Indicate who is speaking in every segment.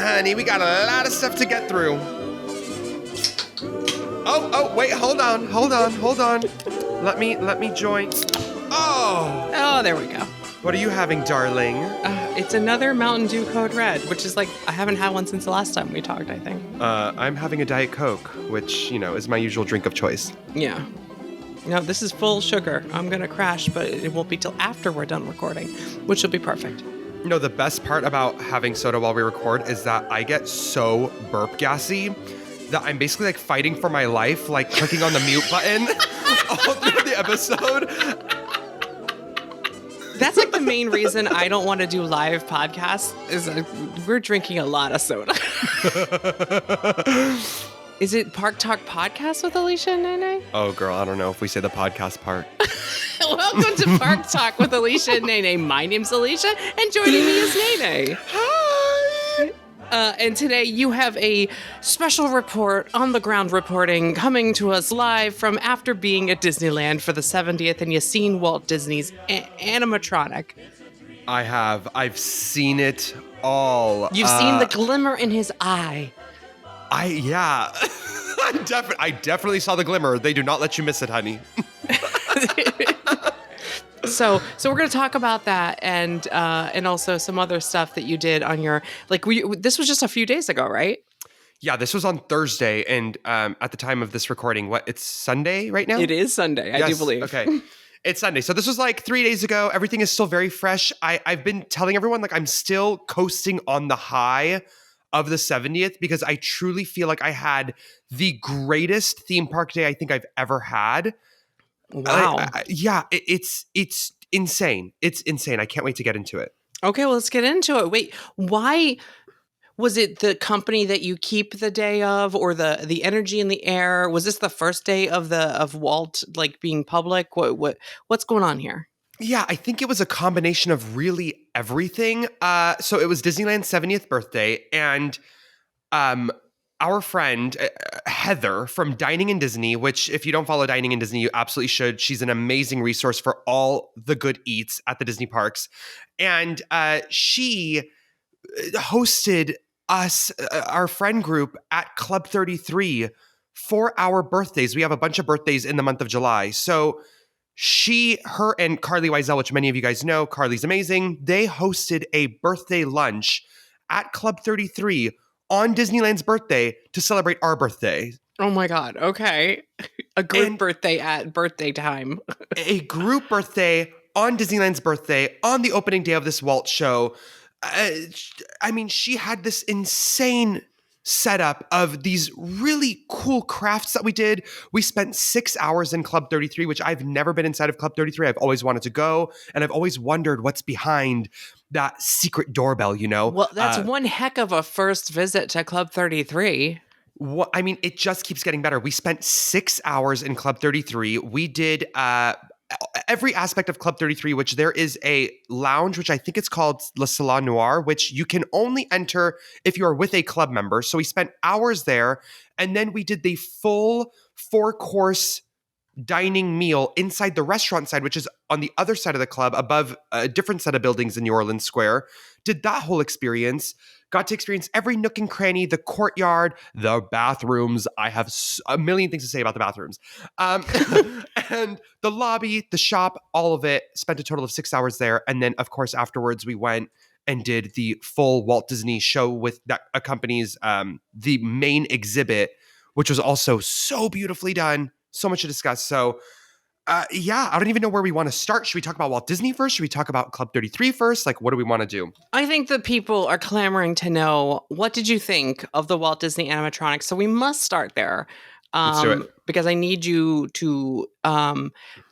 Speaker 1: honey. We got a lot of stuff to get through. Oh, wait, hold on. Let me join.
Speaker 2: Oh, there we go.
Speaker 1: What are you having, darling?
Speaker 2: It's another Mountain Dew Code Red, which is like, I haven't had one since the last time we talked, I think.
Speaker 1: I'm having a Diet Coke, which, is my usual drink of choice.
Speaker 2: Yeah. No, this is full sugar. I'm going to crash, but it won't be till after we're done recording, which will be perfect.
Speaker 1: No, the best part about having soda while we record is that I get so burp gassy that I'm basically like fighting for my life, like clicking on the mute button all through the episode.
Speaker 2: That's like the main reason I don't want to do live podcasts is we're drinking a lot of soda. Is it ParkTalk Podcast with Alicia and Naynay?
Speaker 1: Oh, girl, I don't know if we say the podcast part.
Speaker 2: Welcome to ParkTalk with Alicia and Naynay. My name's Alicia, and joining me is Naynay.
Speaker 1: Hi!
Speaker 2: And today you have a special report, on-the-ground reporting, coming to us live from after being at Disneyland for the 70th, and you've seen Walt Disney's Animatronic.
Speaker 1: I have. I've seen it all.
Speaker 2: You've seen the glimmer in his eye.
Speaker 1: Yeah. I definitely saw the glimmer. They do not let you miss it, honey.
Speaker 2: So we're going to talk about that and also some other stuff that you did on your, this was just a few days ago, right?
Speaker 1: Yeah, this was on Thursday, and at the time of this recording, it's Sunday right now?
Speaker 2: It is Sunday, I do believe.
Speaker 1: Okay. It's Sunday. So this was like 3 days ago. Everything is still very fresh. I've been telling everyone, I'm still coasting on the high of the 70th because I truly feel like I had the greatest theme park day I think I've ever had.
Speaker 2: Wow.
Speaker 1: It's insane. It's insane. I can't wait to get into it.
Speaker 2: Okay, well, let's get into it. Wait, why was it the company that you keep the day of, or the energy in the air? Was this the first day of Walt being public? What's going on here?
Speaker 1: Yeah, I think it was a combination of really everything. So it was Disneyland's 70th birthday, and our friend Heather from Dining in Disney, which if you don't follow Dining in Disney, you absolutely should. She's an amazing resource for all the good eats at the Disney parks. And she hosted us, our friend group, at Club 33 for our birthdays. We have a bunch of birthdays in the month of July. So her and Carly Wiesel, which many of you guys know, Carly's amazing. They hosted a birthday lunch at Club 33 on Disneyland's birthday to celebrate our birthday.
Speaker 2: Oh my God. Okay. A group birthday at birthday time.
Speaker 1: A group birthday on Disneyland's birthday on the opening day of this Walt show. She had this insane setup of these really cool crafts that we did. We spent 6 hours in Club 33, which I've never been inside of Club 33. I've always wanted to go, and I've always wondered what's behind that secret doorbell, Well,
Speaker 2: that's one heck of a first visit to Club 33.
Speaker 1: It just keeps getting better. We spent 6 hours in Club 33. We did every aspect of Club 33, which there is a lounge, which I think it's called Le Salon Noir, which you can only enter if you are with a club member. So we spent hours there, and then we did the full 4-course dining meal inside the restaurant side, which is on the other side of the club above a different set of buildings in New Orleans Square. Did that whole experience. Got to experience every nook and cranny, the courtyard, the bathrooms. I have a million things to say about the bathrooms. And the lobby, the shop, all of it. Spent a total of 6 hours there. And then, of course, afterwards we went and did the full Walt Disney show that accompanies the main exhibit, which was also so beautifully done. So much to discuss. So I don't even know where we want to start. Should we talk about Walt Disney first? Should we talk about Club 33 first? What do we want to do?
Speaker 2: I think the people are clamoring to know, what did you think of the Walt Disney animatronics? So we must start there.
Speaker 1: Let's do it.
Speaker 2: Because I need you to,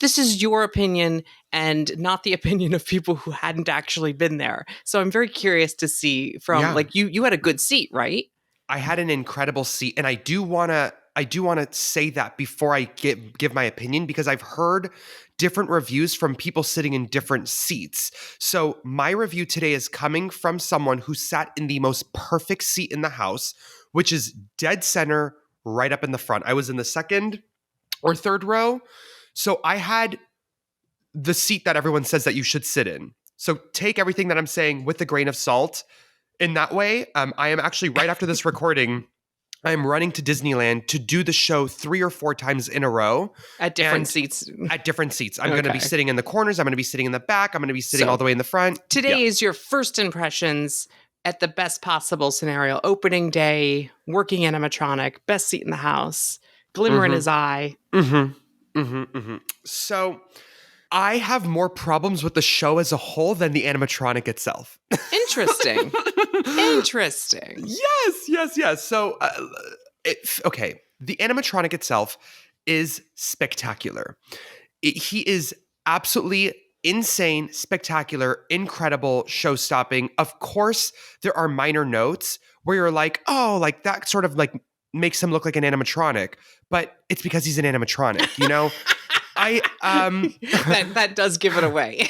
Speaker 2: this is your opinion and not the opinion of people who hadn't actually been there. So I'm very curious to see from, you had a good seat, right?
Speaker 1: I had an incredible seat, and I do want to say that before I give my opinion, because I've heard different reviews from people sitting in different seats. So my review today is coming from someone who sat in the most perfect seat in the house, which is dead center, right up in the front. I was in the second or third row. So I had the seat that everyone says that you should sit in. So take everything that I'm saying with a grain of salt. In that way, I am actually right after this recording, I'm running to Disneyland to do the show 3 or 4 times in a row.
Speaker 2: At different
Speaker 1: And
Speaker 2: seats.
Speaker 1: at different seats. I'm going to be
Speaker 2: Okay.
Speaker 1: sitting in the corners. I'm going to be sitting in the back. I'm going to be sitting all
Speaker 2: So
Speaker 1: the way in the front.
Speaker 2: today is your first impressions at the best possible scenario. Opening day, working animatronic, best seat in the house, glimmer in his eye.
Speaker 1: So I have more problems with the show as a whole than the animatronic itself.
Speaker 2: Interesting. Interesting.
Speaker 1: Yes. So, okay. The animatronic itself is spectacular. He is absolutely insane, spectacular, incredible, show-stopping. Of course, there are minor notes where you're like, oh, like that sort of like makes him look like an animatronic, but it's because he's an animatronic, you know?
Speaker 2: That does give it away.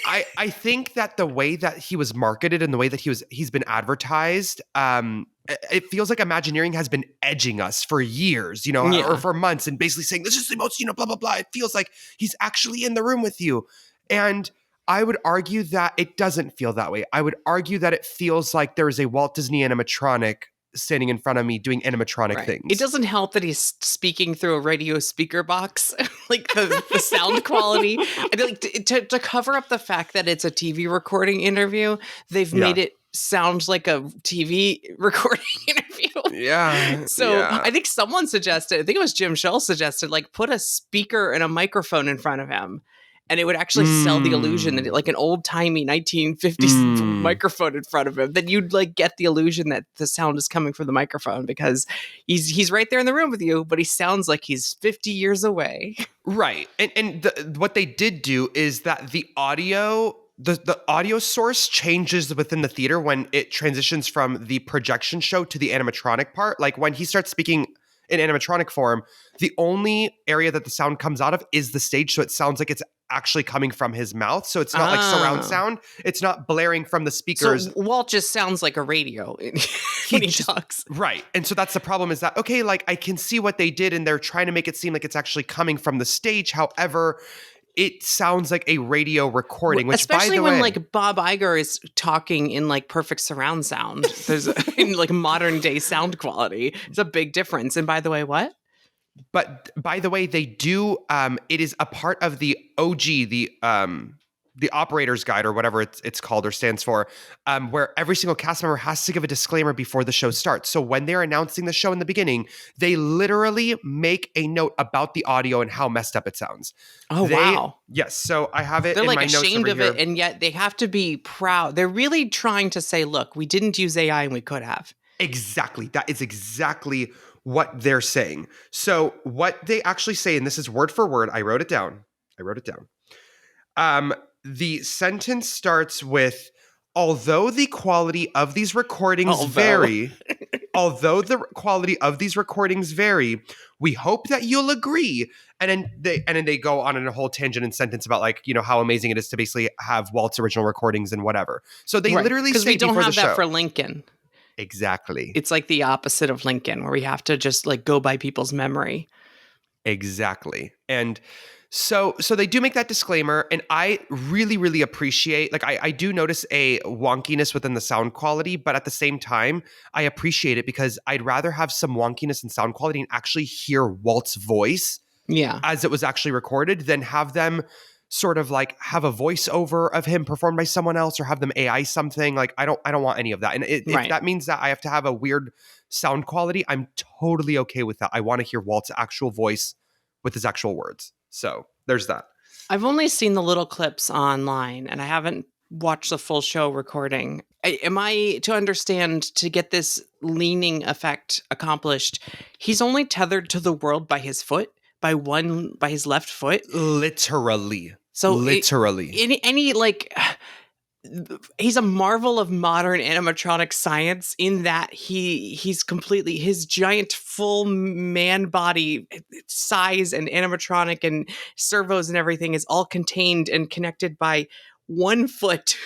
Speaker 1: I think that the way that he was marketed and the way that he's been advertised, it feels like Imagineering has been edging us for years, you know, or for months, and basically saying this is the most, you know, blah blah blah. It feels like he's actually in the room with you, and I would argue that it doesn't feel that way. I would argue that it feels like there is a Walt Disney animatronic standing in front of me doing animatronic things.
Speaker 2: It doesn't help that he's speaking through a radio speaker box, like the sound quality. I mean, like to cover up the fact that it's a TV recording interview, they've made it sound like a TV recording interview.
Speaker 1: Yeah.
Speaker 2: So I think someone suggested, I think it was Jim Shull suggested, like put a speaker and a microphone in front of him. And it would actually sell the illusion that like an old timey 1950s microphone in front of him. Then you'd like get the illusion that the sound is coming from the microphone because he's right there in the room with you, but he sounds like he's 50 years away.
Speaker 1: Right. And what they did do is that the audio source changes within the theater when it transitions from the projection show to the animatronic part. Like when he starts speaking in animatronic form, the only area that the sound comes out of is the stage. So it sounds like it's actually coming from his mouth. So it's not like surround sound. It's not blaring from the speakers.
Speaker 2: So Walt just sounds like a radio when he talks.
Speaker 1: Right. And so that's the problem is that, okay, like I can see what they did and they're trying to make it seem like it's actually coming from the stage. However, it sounds like a radio recording, which
Speaker 2: especially
Speaker 1: by the
Speaker 2: when
Speaker 1: way,
Speaker 2: like Bob Iger is talking in like perfect surround sound. There's in like modern day sound quality. It's a big difference. And by the way, what?
Speaker 1: But by the way, they do. It is a part of the OG, the operator's guide or whatever it's called or stands for, where every single cast member has to give a disclaimer before the show starts. So when they're announcing the show in the beginning, they literally make a note about the audio and how messed up it sounds.
Speaker 2: Wow.
Speaker 1: Yes. So I have it.
Speaker 2: They're
Speaker 1: in
Speaker 2: like
Speaker 1: my notes
Speaker 2: ashamed
Speaker 1: over
Speaker 2: of
Speaker 1: here.
Speaker 2: it, and yet they have to be proud. They're really trying to say, "Look, we didn't use AI, and we could have."
Speaker 1: Exactly. That is exactly what they're saying. So what they actually say, and this is word for word, I wrote it down. The sentence starts with, although the quality of these recordings vary, we hope that you'll agree. And then they go on in a whole tangent and sentence about like, you know, how amazing it is to basically have Walt's original recordings and whatever. So they literally say
Speaker 2: because we don't
Speaker 1: before
Speaker 2: have
Speaker 1: the
Speaker 2: that
Speaker 1: show.
Speaker 2: for Lincoln.
Speaker 1: Exactly.
Speaker 2: It's like the opposite of Lincoln, where we have to just like go by people's memory.
Speaker 1: Exactly. And so they do make that disclaimer, and I really, really appreciate, like I do notice a wonkiness within the sound quality, but at the same time, I appreciate it because I'd rather have some wonkiness in sound quality and actually hear Walt's voice as it was actually recorded than have them sort of like have a voiceover of him performed by someone else or have them AI something. Like I don't want any of that. And if that means that I have to have a weird sound quality, I'm totally okay with that. I want to hear Walt's actual voice with his actual words. So there's that.
Speaker 2: I've only seen the little clips online and I haven't watched the full show recording. Am I to understand, to get this leaning effect accomplished, he's only tethered to the world by his foot, by his left foot?
Speaker 1: Literally.
Speaker 2: So
Speaker 1: literally.
Speaker 2: Any like, he's a marvel of modern animatronic science in that he's completely, his giant full man body size and animatronic and servos and everything is all contained and connected by one foot.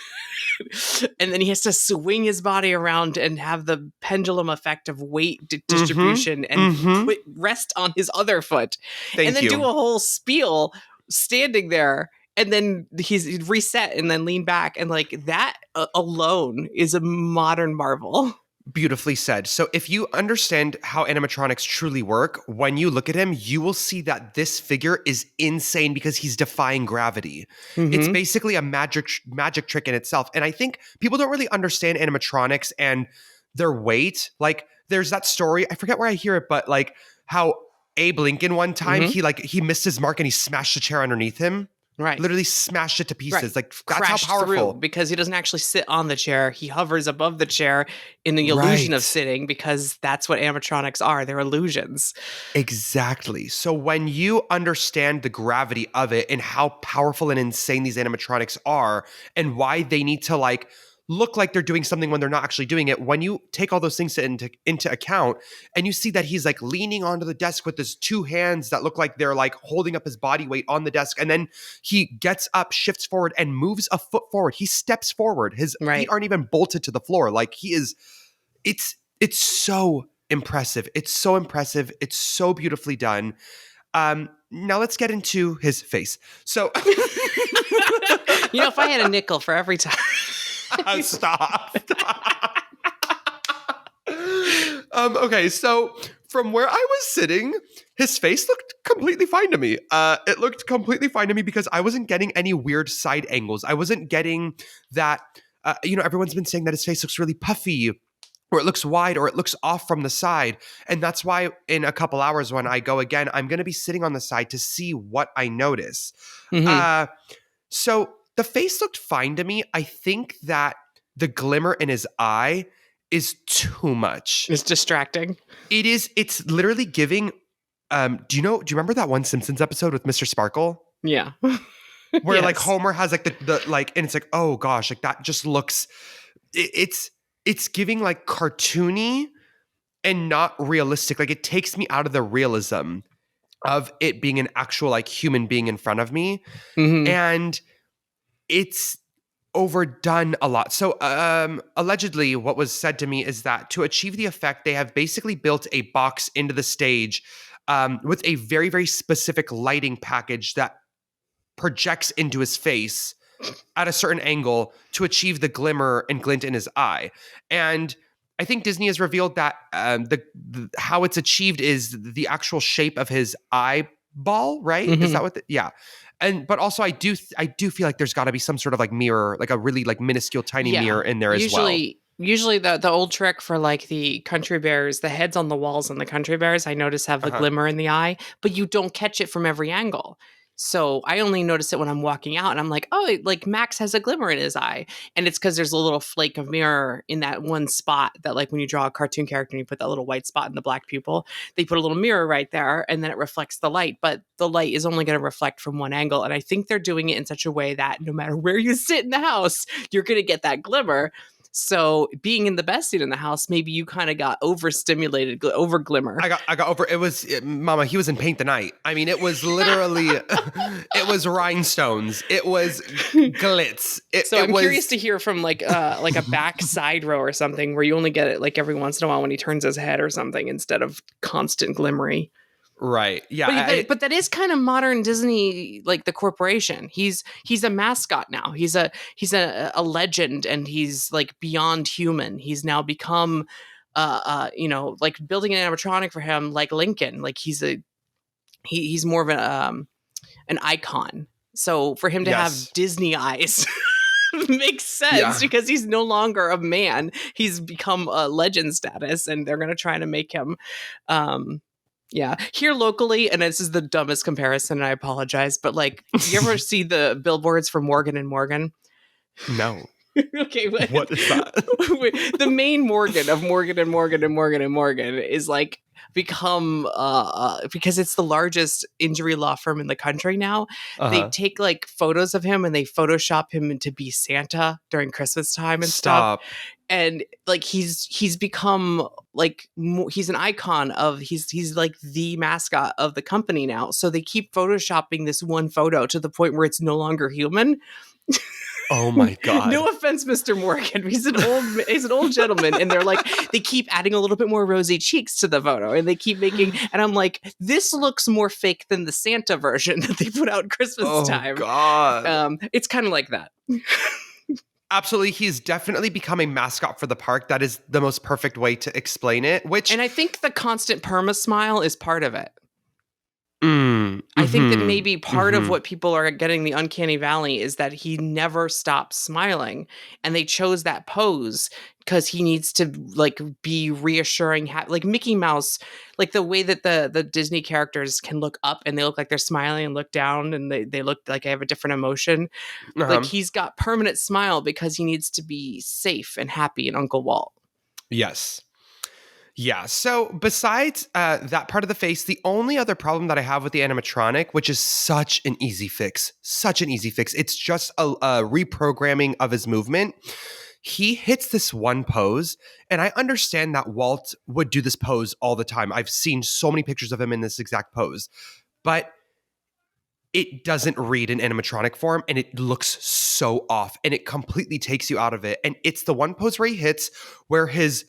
Speaker 2: And then he has to swing his body around and have the pendulum effect of weight distribution and rest on his other foot. And then do a whole spiel standing there and then he's reset and then lean back, and like that alone is a modern marvel.
Speaker 1: Beautifully said. So if you understand how animatronics truly work, when you look at him, you will see that this figure is insane because he's defying gravity. It's
Speaker 2: Mm-hmm.
Speaker 1: basically a magic trick in itself. And I think people don't really understand animatronics and their weight. Like there's that story, I forget where I hear it, but like how Abe Lincoln one time
Speaker 2: Mm-hmm.
Speaker 1: he missed his mark and he smashed the chair underneath him.
Speaker 2: Right.
Speaker 1: Literally smashed it to pieces.
Speaker 2: Right.
Speaker 1: Like that's how
Speaker 2: Crashed through
Speaker 1: powerful.
Speaker 2: because he doesn't actually sit on the chair. He hovers above the chair in the illusion of
Speaker 1: Right.
Speaker 2: sitting, because that's what animatronics are. They're illusions.
Speaker 1: Exactly. So when you understand the gravity of it and how powerful and insane these animatronics are and why they need to like look like they're doing something when they're not actually doing it, when you take all those things into account and you see that he's like leaning onto the desk with his two hands that look like they're like holding up his body weight on the desk, and then he gets up, shifts forward and moves a foot forward. He steps forward. His
Speaker 2: Right.
Speaker 1: feet aren't even bolted to the floor. Like he is it's so impressive. It's so impressive. It's so beautifully done. Now let's get into his face. So
Speaker 2: If I had a nickel for every time.
Speaker 1: stop. Okay, so from where I was sitting, his face looked completely fine to me. It looked completely fine to me because I wasn't getting any weird side angles. I wasn't getting that, everyone's been saying that his face looks really puffy, or it looks wide, or it looks off from the side. And that's why in a couple hours when I go again, I'm going to be sitting on the side to see what I notice.
Speaker 2: Mm-hmm.
Speaker 1: So the face looked fine to me. I think that the glimmer in his eye is too much.
Speaker 2: It's distracting.
Speaker 1: It is. It's literally giving. Do you remember that one Simpsons episode with Mr. Sparkle?
Speaker 2: Yeah.
Speaker 1: Where
Speaker 2: Yes.
Speaker 1: like Homer has like the like, and it's like, oh gosh, like that just looks. It's giving like cartoony and not realistic. Like it takes me out of the realism of it being an actual like human being in front of me.
Speaker 2: Mm-hmm.
Speaker 1: And it's overdone a lot. So allegedly what was said to me is that to achieve the effect, they have basically built a box into the stage with a very, very specific lighting package that projects into his face at a certain angle to achieve the glimmer and glint in his eye. And I think Disney has revealed that how it's achieved is the actual shape of his eyeball, right?
Speaker 2: Mm-hmm.
Speaker 1: Is that what? Yeah. But also I do feel like there's got to be some sort of like mirror, like a really like minuscule tiny mirror in there as well.
Speaker 2: Usually the old trick for like the country bears, the heads on the walls and the country bears, I notice have the glimmer in the eye, but you don't catch it from every angle. So I only notice it when I'm walking out and I'm like, oh, like Max has a glimmer in his eye. And it's because there's a little flake of mirror in that one spot that like when you draw a cartoon character and you put that little white spot in the black pupil, they put a little mirror right there and then it reflects the light. But the light is only going to reflect from one angle. And I think they're doing it in such a way that no matter where you sit in the house, you're going to get that glimmer. So being in the best seat in the house, maybe you kind of got overstimulated, over glimmer.
Speaker 1: I got over. It was Mama. He was in Paint the Night. I mean, it was literally, it was rhinestones. It was glitz.
Speaker 2: I'm curious to hear from like a back side row or something where you only get it like every once in a while when he turns his head or something instead of constant glimmery.
Speaker 1: Right. Yeah.
Speaker 2: But that is kind of modern Disney, like the corporation. He's a mascot now. He's a legend, and he's like beyond human. He's now become, like building an animatronic for him, like Lincoln. Like he's more of an icon. So for him to have Disney eyes makes sense because he's no longer a man. He's become a legend status, and they're going to try to make him. Here locally, and this is the dumbest comparison, and I apologize, but like, you ever see the billboards for Morgan and Morgan?
Speaker 1: No.
Speaker 2: Okay,
Speaker 1: what is that?
Speaker 2: The main Morgan of Morgan and Morgan and Morgan and Morgan is like become because it's the largest injury law firm in the country now. They take like photos of him and they Photoshop him to be Santa during Christmas time and stuff. And like he's become like he's an icon of he's like the mascot of the company now. So they keep photoshopping this one photo to the point where it's no longer human.
Speaker 1: Oh my God.
Speaker 2: No offense, Mr. Morgan. He's an old gentleman, and they're like, they keep adding a little bit more rosy cheeks to the photo, and they keep making, and I'm like, this looks more fake than the Santa version that they put out Christmas
Speaker 1: Oh
Speaker 2: time.
Speaker 1: God.
Speaker 2: It's kind of like that.
Speaker 1: Absolutely. He's definitely become a mascot for the park. That is the most perfect way to explain it, which
Speaker 2: And I think the constant perma smile is part of it.
Speaker 1: Mm,
Speaker 2: I think that
Speaker 1: mhm,
Speaker 2: maybe part of
Speaker 1: mhm.
Speaker 2: what people are getting the uncanny valley is that he never stops smiling, and they chose that pose because he needs to like be reassuring, like Mickey Mouse, like the way that the Disney characters can look up and they look like they're smiling and look down and they look like they have a different emotion. Like
Speaker 1: Uh-huh.
Speaker 2: he's got permanent smile because he needs to be safe and happy in Uncle Walt.
Speaker 1: Yes. Yeah. So besides that part of the face, the only other problem that I have with the animatronic, which is such an easy fix, it's just a reprogramming of his movement. He hits this one pose, and I understand that Walt would do this pose all the time. I've seen so many pictures of him in this exact pose, but it doesn't read in animatronic form and it looks so off and it completely takes you out of it. And it's the one pose where he hits where his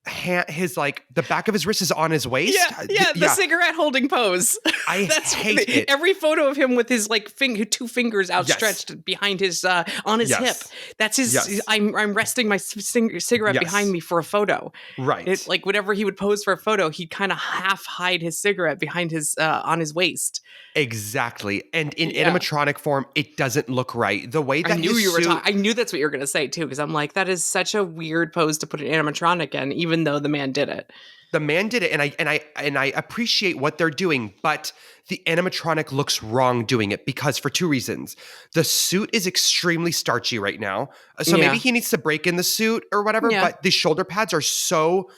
Speaker 1: hand, his like the back of his wrist is on his waist.
Speaker 2: The cigarette holding pose.
Speaker 1: I hate it.
Speaker 2: Every photo of him with his like two fingers outstretched behind his on his hip. That's his.
Speaker 1: Yes.
Speaker 2: I'm resting my cigarette behind me for a photo.
Speaker 1: Right.
Speaker 2: It, like whenever he would pose for a photo, he'd kind of half hide his cigarette behind his on his waist.
Speaker 1: Exactly. And in animatronic form, it doesn't look right. The way that
Speaker 2: I knew you were I knew that's what you were going to say too, because I'm like, that is such a weird pose to put an animatronic in, even though the man did it.
Speaker 1: The man did it, and I appreciate what they're doing, but the animatronic looks wrong doing it because for two reasons. The suit is extremely starchy right now. So maybe he needs to break in the suit or whatever, but the shoulder pads are so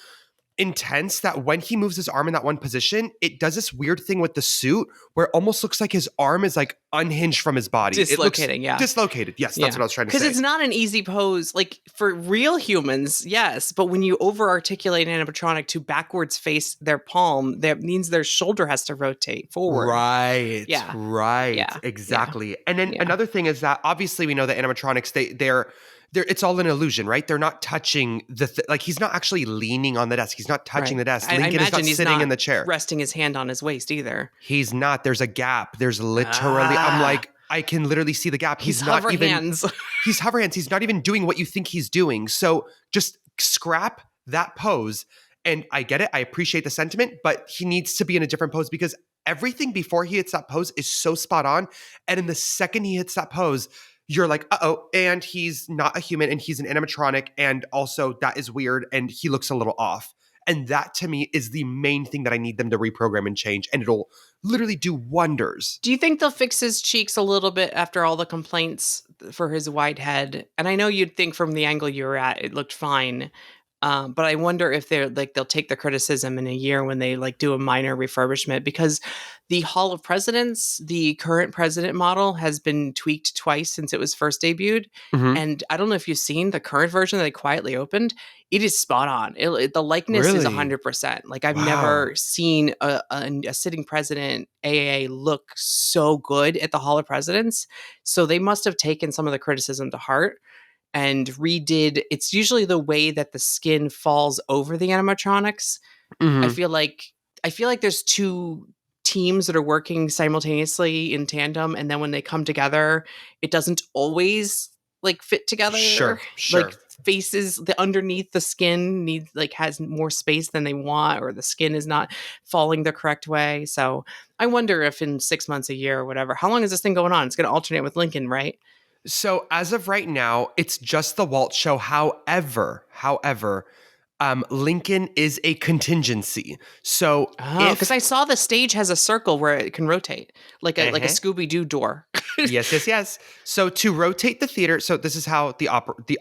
Speaker 1: intense that when he moves his arm in that one position, it does this weird thing with the suit where it almost looks like his arm is like unhinged from his body.
Speaker 2: Dislocating,
Speaker 1: Dislocated. Yes, that's what I was trying to say.
Speaker 2: Because it's not an easy pose. Like for real humans, yes, but when you over-articulate an animatronic to backwards face their palm, that means their shoulder has to rotate forward.
Speaker 1: Right.
Speaker 2: Yeah.
Speaker 1: Right.
Speaker 2: Yeah.
Speaker 1: Exactly.
Speaker 2: Yeah.
Speaker 1: And then another thing is that obviously we know that animatronics, they're it's all an illusion, right? They're not touching like he's not actually leaning on the desk. He's not touching the desk. Lincoln is not sitting in the chair.
Speaker 2: Resting his hand on his waist either.
Speaker 1: He's not. There's a gap. There's literally, I'm like, I can literally see the gap. He's not even
Speaker 2: hands.
Speaker 1: He's hover hands. He's not even doing what you think he's doing. So just scrap that pose. And I get it. I appreciate the sentiment, but he needs to be in a different pose because everything before he hits that pose is so spot on. And in the second he hits that pose, you're like, uh-oh, and he's not a human and he's an animatronic. And also that is weird and he looks a little off. And that to me is the main thing that I need them to reprogram and change. And it'll literally do wonders.
Speaker 2: Do you think they'll fix his cheeks a little bit after all the complaints for his wide head? And I know you'd think from the angle you were at, it looked fine. But I wonder if they'll take the criticism in a year when they like do a minor refurbishment, because the Hall of Presidents, the current president model, has been tweaked twice since it was first debuted.
Speaker 1: Mm-hmm.
Speaker 2: And I don't know if you've seen the current version that they quietly opened. It is spot on. The likeness is 100%. Like I've never seen a sitting president AAA look so good at the Hall of Presidents. So they must have taken some of the criticism to heart and redid. It's usually the way that the skin falls over the animatronics.
Speaker 1: Mm-hmm.
Speaker 2: I feel like there's two teams that are working simultaneously in tandem, and then when they come together, it doesn't always like fit together.
Speaker 1: Sure.
Speaker 2: Like faces, the underneath the skin has more space than they want, or the skin is not falling the correct way. So I wonder if in 6 months, a year, or whatever, how long is this thing going on? It's going to alternate with Lincoln, right?
Speaker 1: So as of right now, it's just the Walt show. However, Lincoln is a contingency. So
Speaker 2: because I saw the stage has a circle where it can rotate, like a Scooby-Doo door.
Speaker 1: Yes. So to rotate the theater, so this is how the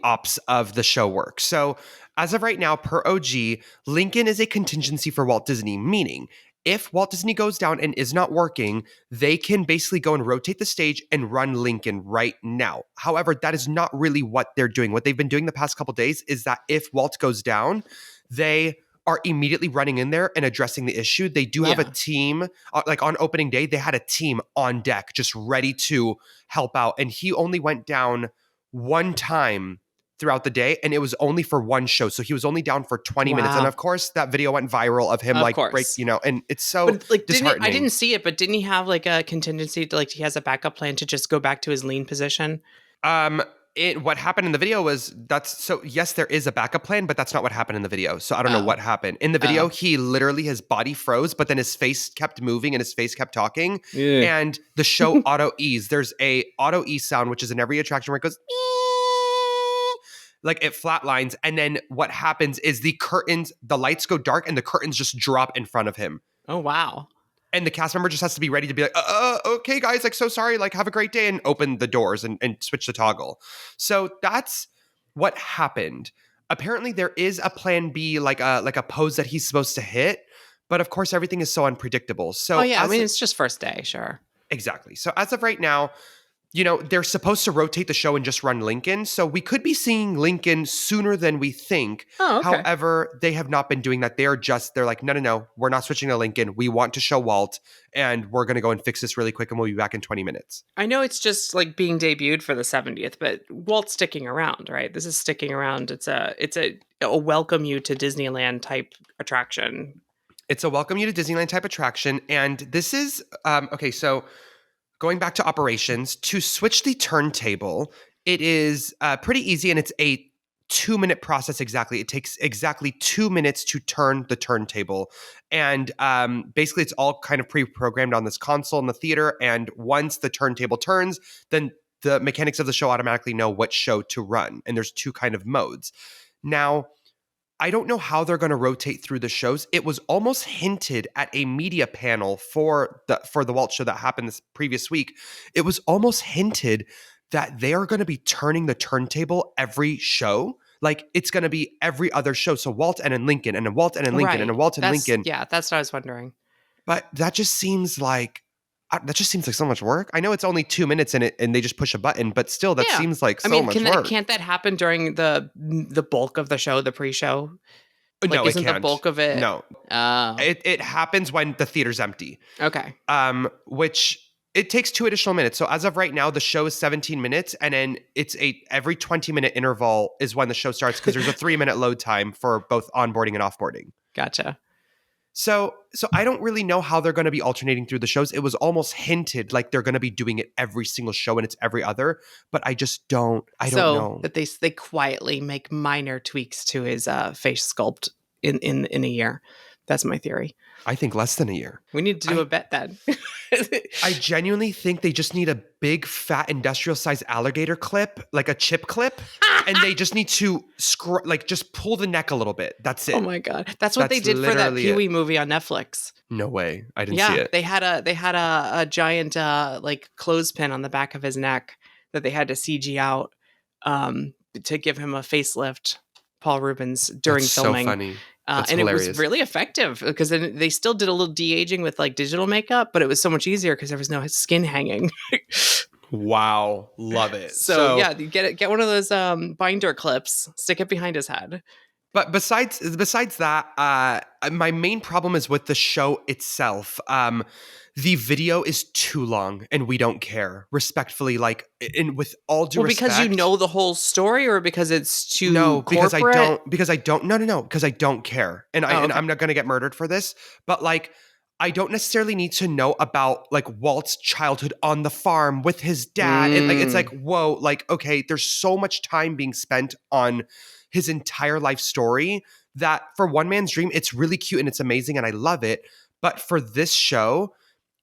Speaker 1: ops of the show works. So as of right now, per OG, Lincoln is a contingency for Walt Disney, meaning if Walt Disney goes down and is not working, they can basically go and rotate the stage and run Lincoln right now. However, that is not really what they're doing. What they've been doing the past couple of days is that if Walt goes down, they are immediately running in there and addressing the issue. They do have a team, like on opening day, they had a team on deck just ready to help out. And he only went down one time throughout the day, and it was only for one show. So he was only down for 20 minutes. And
Speaker 2: Wow.
Speaker 1: of course, that video went viral of him
Speaker 2: Of
Speaker 1: like
Speaker 2: course.
Speaker 1: and it's so
Speaker 2: But like, I
Speaker 1: disheartening.
Speaker 2: didn't see it, but didn't he have like a contingency to, like, he has a backup plan to just go back to his lean position?
Speaker 1: Um, what happened in the video was yes, there is a backup plan, but that's not what happened in the video. So I don't know
Speaker 2: Oh.
Speaker 1: what happened. In the video, he literally his body froze, but then his face kept moving and his face kept talking.
Speaker 2: Yeah.
Speaker 1: And the show auto ease. There's a auto ease sound, which is in every attraction where it goes like it flatlines. And then what happens is the lights go dark and the curtains just drop in front of him.
Speaker 2: Oh, wow.
Speaker 1: And the cast member just has to be ready to be like, okay, guys, like, so sorry, like, have a great day, and open the doors and switch the toggle. So that's what happened. Apparently, there is a plan B, like a pose that he's supposed to hit, but of course, everything is so unpredictable. So,
Speaker 2: Oh, yeah. I mean, it's just first day, sure.
Speaker 1: exactly. So as of right now, they're supposed to rotate the show and just run Lincoln. So we could be seeing Lincoln sooner than we think.
Speaker 2: Oh, okay.
Speaker 1: However, they have not been doing that. They're like, no, we're not switching to Lincoln. We want to show Walt, and we're going to go and fix this really quick, and we'll be back in 20 minutes.
Speaker 2: I know it's just like being debuted for the 70th, but Walt's sticking around, right? This is sticking around. It's a welcome you to Disneyland type attraction.
Speaker 1: It's a welcome you to Disneyland type attraction. And this is, okay, so going back to operations, to switch the turntable, it is pretty easy, and it's a 2-minute process exactly. It takes exactly 2 minutes to turn the turntable. And basically, it's all kind of pre-programmed on this console in the theater. And once the turntable turns, then the mechanics of the show automatically know what show to run. And there's 2 kind of modes. Now, I don't know how they're going to rotate through the shows. It was almost hinted at a media panel for the Walt show that happened this previous week. It was almost hinted that they are going to be turning the turntable every show. Like, it's going to be every other show. So Walt and then Lincoln, and then Walt and then Lincoln,
Speaker 2: Right.
Speaker 1: and then Walt and Lincoln.
Speaker 2: Yeah, that's what I was wondering.
Speaker 1: But that just seems like so much work. I know it's only 2 minutes in it, and they just push a button, but still, that seems like so much work.
Speaker 2: Can't that happen during the bulk of the show, the pre-show? Like,
Speaker 1: no,
Speaker 2: isn't
Speaker 1: it can't.
Speaker 2: the bulk of it?
Speaker 1: No.
Speaker 2: Oh.
Speaker 1: It happens when the theater's empty.
Speaker 2: Okay.
Speaker 1: Which it takes 2 additional minutes. So as of right now, the show is 17 minutes, and then it's every 20-minute interval is when the show starts, because there's a 3-minute load time for both onboarding and offboarding.
Speaker 2: Gotcha.
Speaker 1: So I don't really know how they're going to be alternating through the shows. It was almost hinted like they're going to be doing it every single show and it's every other, but I just don't. I don't know.
Speaker 2: That they quietly make minor tweaks to his face sculpt in a year. That's my theory.
Speaker 1: I think less than a year.
Speaker 2: We need to do a bet then.
Speaker 1: I genuinely think they just need a big, fat, industrial-sized alligator clip, like a chip clip, and they just need to just pull the neck a little bit. That's it.
Speaker 2: Oh my god, that's what they did for that Pee-wee movie on Netflix.
Speaker 1: No way, I didn't see it.
Speaker 2: They had a giant like clothespin on the back of his neck that they had to CG out to give him a facelift. Paul Rubens during filming.
Speaker 1: So funny.
Speaker 2: And
Speaker 1: hilarious.
Speaker 2: It was really effective, because then they still did a little de-aging with like digital makeup, but it was so much easier because there was no skin hanging.
Speaker 1: Wow. Love it.
Speaker 2: So yeah, you get one of those binder clips, stick it behind his head.
Speaker 1: But besides that, my main problem is with the show itself. The video is too long, and we don't care. Respectfully, like, and with all due respect,
Speaker 2: because you know the whole story, or because it's too
Speaker 1: because
Speaker 2: corporate?
Speaker 1: I don't care, and and I'm not going to get murdered for this. But like, I don't necessarily need to know about like Walt's childhood on the farm with his dad, and like, it's like, whoa, like, okay, there's so much time being spent on his entire life story that for One Man's Dream, it's really cute and it's amazing, and I love it. But for this show,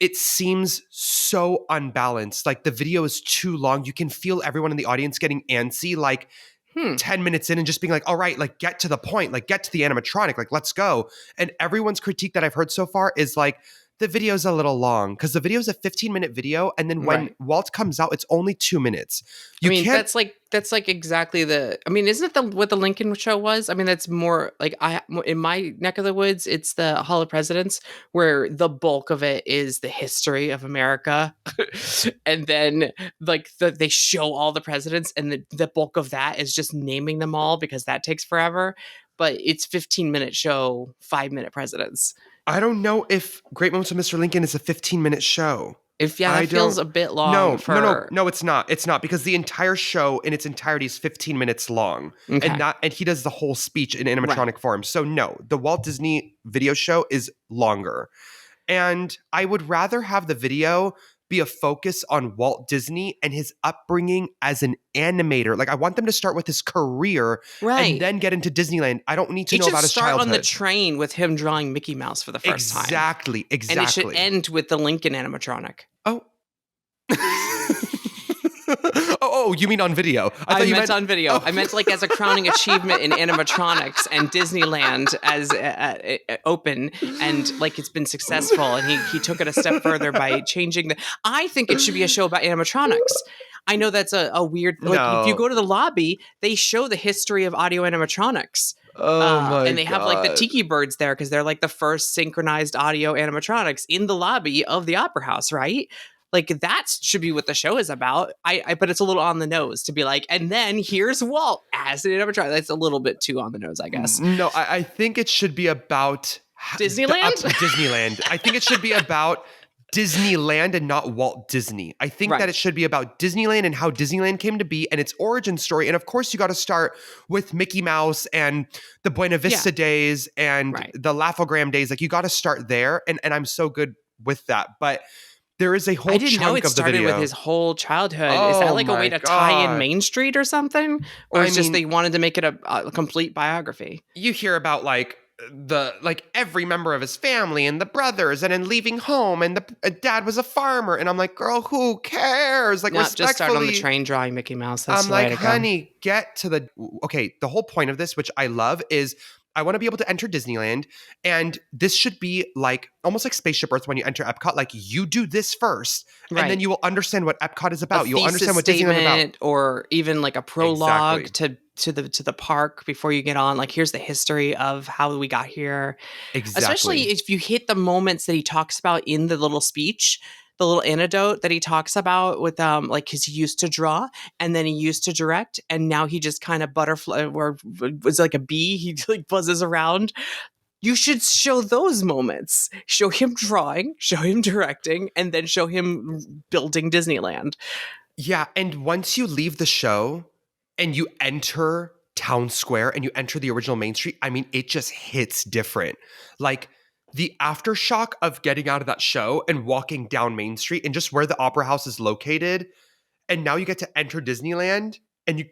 Speaker 1: it seems so unbalanced. Like, the video is too long. You can feel everyone in the audience getting antsy, like 10 minutes in, and just being like, all right, like, get to the point, like, get to the animatronic, like, let's go. And everyone's critique that I've heard so far is like, the video's a little long, because the video is a 15-minute video, and then when Walt comes out, it's only 2 minutes.
Speaker 2: That's like exactly isn't it what the Lincoln show was? I mean, that's more like in my neck of the woods, it's the Hall of Presidents, where the bulk of it is the history of America, and then like they show all the presidents, and the bulk of that is just naming them all, because that takes forever. But it's 15-minute show, 5-minute presidents.
Speaker 1: I don't know if Great Moments with Mr. Lincoln is a 15-minute show.
Speaker 2: That
Speaker 1: I
Speaker 2: feels
Speaker 1: don't.
Speaker 2: a bit long
Speaker 1: No, no, no,
Speaker 2: for.
Speaker 1: no. It's not. It's not because the entire show in its entirety is 15 minutes long,
Speaker 2: Okay,
Speaker 1: and he does the whole speech in
Speaker 2: right.
Speaker 1: animatronic form. So no, the Walt Disney video show is longer, and I would rather have the video be a focus on Walt Disney and his upbringing as an animator. Like I want them to start with his career and
Speaker 2: Right.
Speaker 1: then get into Disneyland. I don't need to
Speaker 2: It
Speaker 1: know
Speaker 2: should
Speaker 1: about his
Speaker 2: start on the
Speaker 1: childhood.
Speaker 2: train with him drawing Mickey Mouse for the first time.
Speaker 1: Exactly,
Speaker 2: And it should
Speaker 1: exactly.
Speaker 2: end with the Lincoln animatronic.
Speaker 1: Oh. You mean on video?
Speaker 2: I
Speaker 1: thought you
Speaker 2: meant
Speaker 1: meant
Speaker 2: on video.
Speaker 1: Oh.
Speaker 2: I meant like as a crowning achievement in animatronics and Disneyland as open and like it's been successful. And he took it a step further by changing the. I think it should be a show about animatronics. I know that's a weird. Like if you
Speaker 1: No.
Speaker 2: go to the lobby, they show the history of audio animatronics.
Speaker 1: Oh my
Speaker 2: And they have like the
Speaker 1: god.
Speaker 2: tiki birds there because they're like the first synchronized audio animatronics in the lobby of the Opera House, right? Like that should be what the show is about. But it's a little on the nose to be like, and then here's Walt as an animatronic. That's a little bit too on the nose, I guess.
Speaker 1: No, I think it should be about
Speaker 2: Disneyland?
Speaker 1: Disneyland. I think it should be about Disneyland and not Walt Disney. I think that
Speaker 2: Right.
Speaker 1: it should be about Disneyland and how Disneyland came to be and its origin story. And of course, you got to start with Mickey Mouse and the Buena Vista days and
Speaker 2: Right.
Speaker 1: the Laugh-O-Gram days. Like you got to start there. And I'm so good with that. But there is a whole
Speaker 2: I didn't know
Speaker 1: chunk
Speaker 2: it
Speaker 1: of the
Speaker 2: started
Speaker 1: video.
Speaker 2: with his whole childhood. Is
Speaker 1: Oh
Speaker 2: that like a way
Speaker 1: my
Speaker 2: to tie in
Speaker 1: God.
Speaker 2: Main Street or something? Or
Speaker 1: I
Speaker 2: it's just
Speaker 1: mean-
Speaker 2: they wanted to make it a complete biography?
Speaker 1: You hear about every member of his family and the brothers and then leaving home and the dad was a farmer and I'm like, girl, who cares? Like
Speaker 2: No, just start on the
Speaker 1: respectfully,
Speaker 2: train drawing Mickey Mouse. That's
Speaker 1: I'm
Speaker 2: the way
Speaker 1: like,
Speaker 2: to go.
Speaker 1: honey, get to the okay. The whole point of this, which I love, is I want to be able to enter Disneyland, and this should be like almost like Spaceship Earth when you enter Epcot. Like you do this first, and then
Speaker 2: Right.
Speaker 1: you will understand what Epcot is about.
Speaker 2: A
Speaker 1: You'll
Speaker 2: thesis
Speaker 1: understand what Disneyland is about.
Speaker 2: statement or even like a prologue
Speaker 1: Exactly.
Speaker 2: to the park before you get on. Like here's the history of how we got here.
Speaker 1: Exactly.
Speaker 2: Especially if you hit the moments that he talks about in the little speech, the little anecdote that he talks about with like because he used to draw and then he used to direct and now he just kind of butterfly or was like a bee. He like buzzes around. You should show those moments. Show him drawing, show him directing, and then show him building Disneyland.
Speaker 1: Yeah, and once you leave the show and you enter Town Square and you enter the original Main Street, I mean, it just hits different. Like the aftershock of getting out of that show and walking down Main Street and just where the Opera House is located, and now you get to enter Disneyland and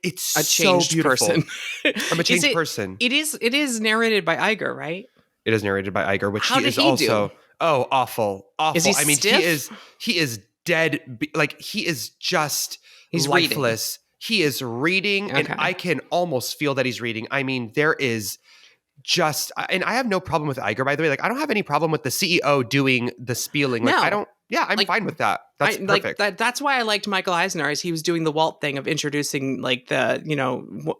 Speaker 1: it's
Speaker 2: A
Speaker 1: so
Speaker 2: changed
Speaker 1: beautiful.
Speaker 2: person.
Speaker 1: I'm a
Speaker 2: Is
Speaker 1: changed
Speaker 2: it-
Speaker 1: person.
Speaker 2: It is narrated by Iger, right?
Speaker 1: It is narrated by Iger, which
Speaker 2: How
Speaker 1: he
Speaker 2: did
Speaker 1: is
Speaker 2: he
Speaker 1: also
Speaker 2: do?
Speaker 1: awful.
Speaker 2: Is he
Speaker 1: I mean,
Speaker 2: stiff?
Speaker 1: he is dead. Like he is just
Speaker 2: He's reading.
Speaker 1: lifeless. He is reading, and
Speaker 2: Okay.
Speaker 1: I can almost feel that he's reading. I mean, there is just, and I have no problem with Iger, by the way. Like, I don't have any problem with the CEO doing the spieling. Like,
Speaker 2: No.
Speaker 1: I don't. Yeah, I'm
Speaker 2: Like,
Speaker 1: fine with that. That's
Speaker 2: like
Speaker 1: perfect.
Speaker 2: that's why I liked Michael Eisner as he was doing the Walt thing of introducing like the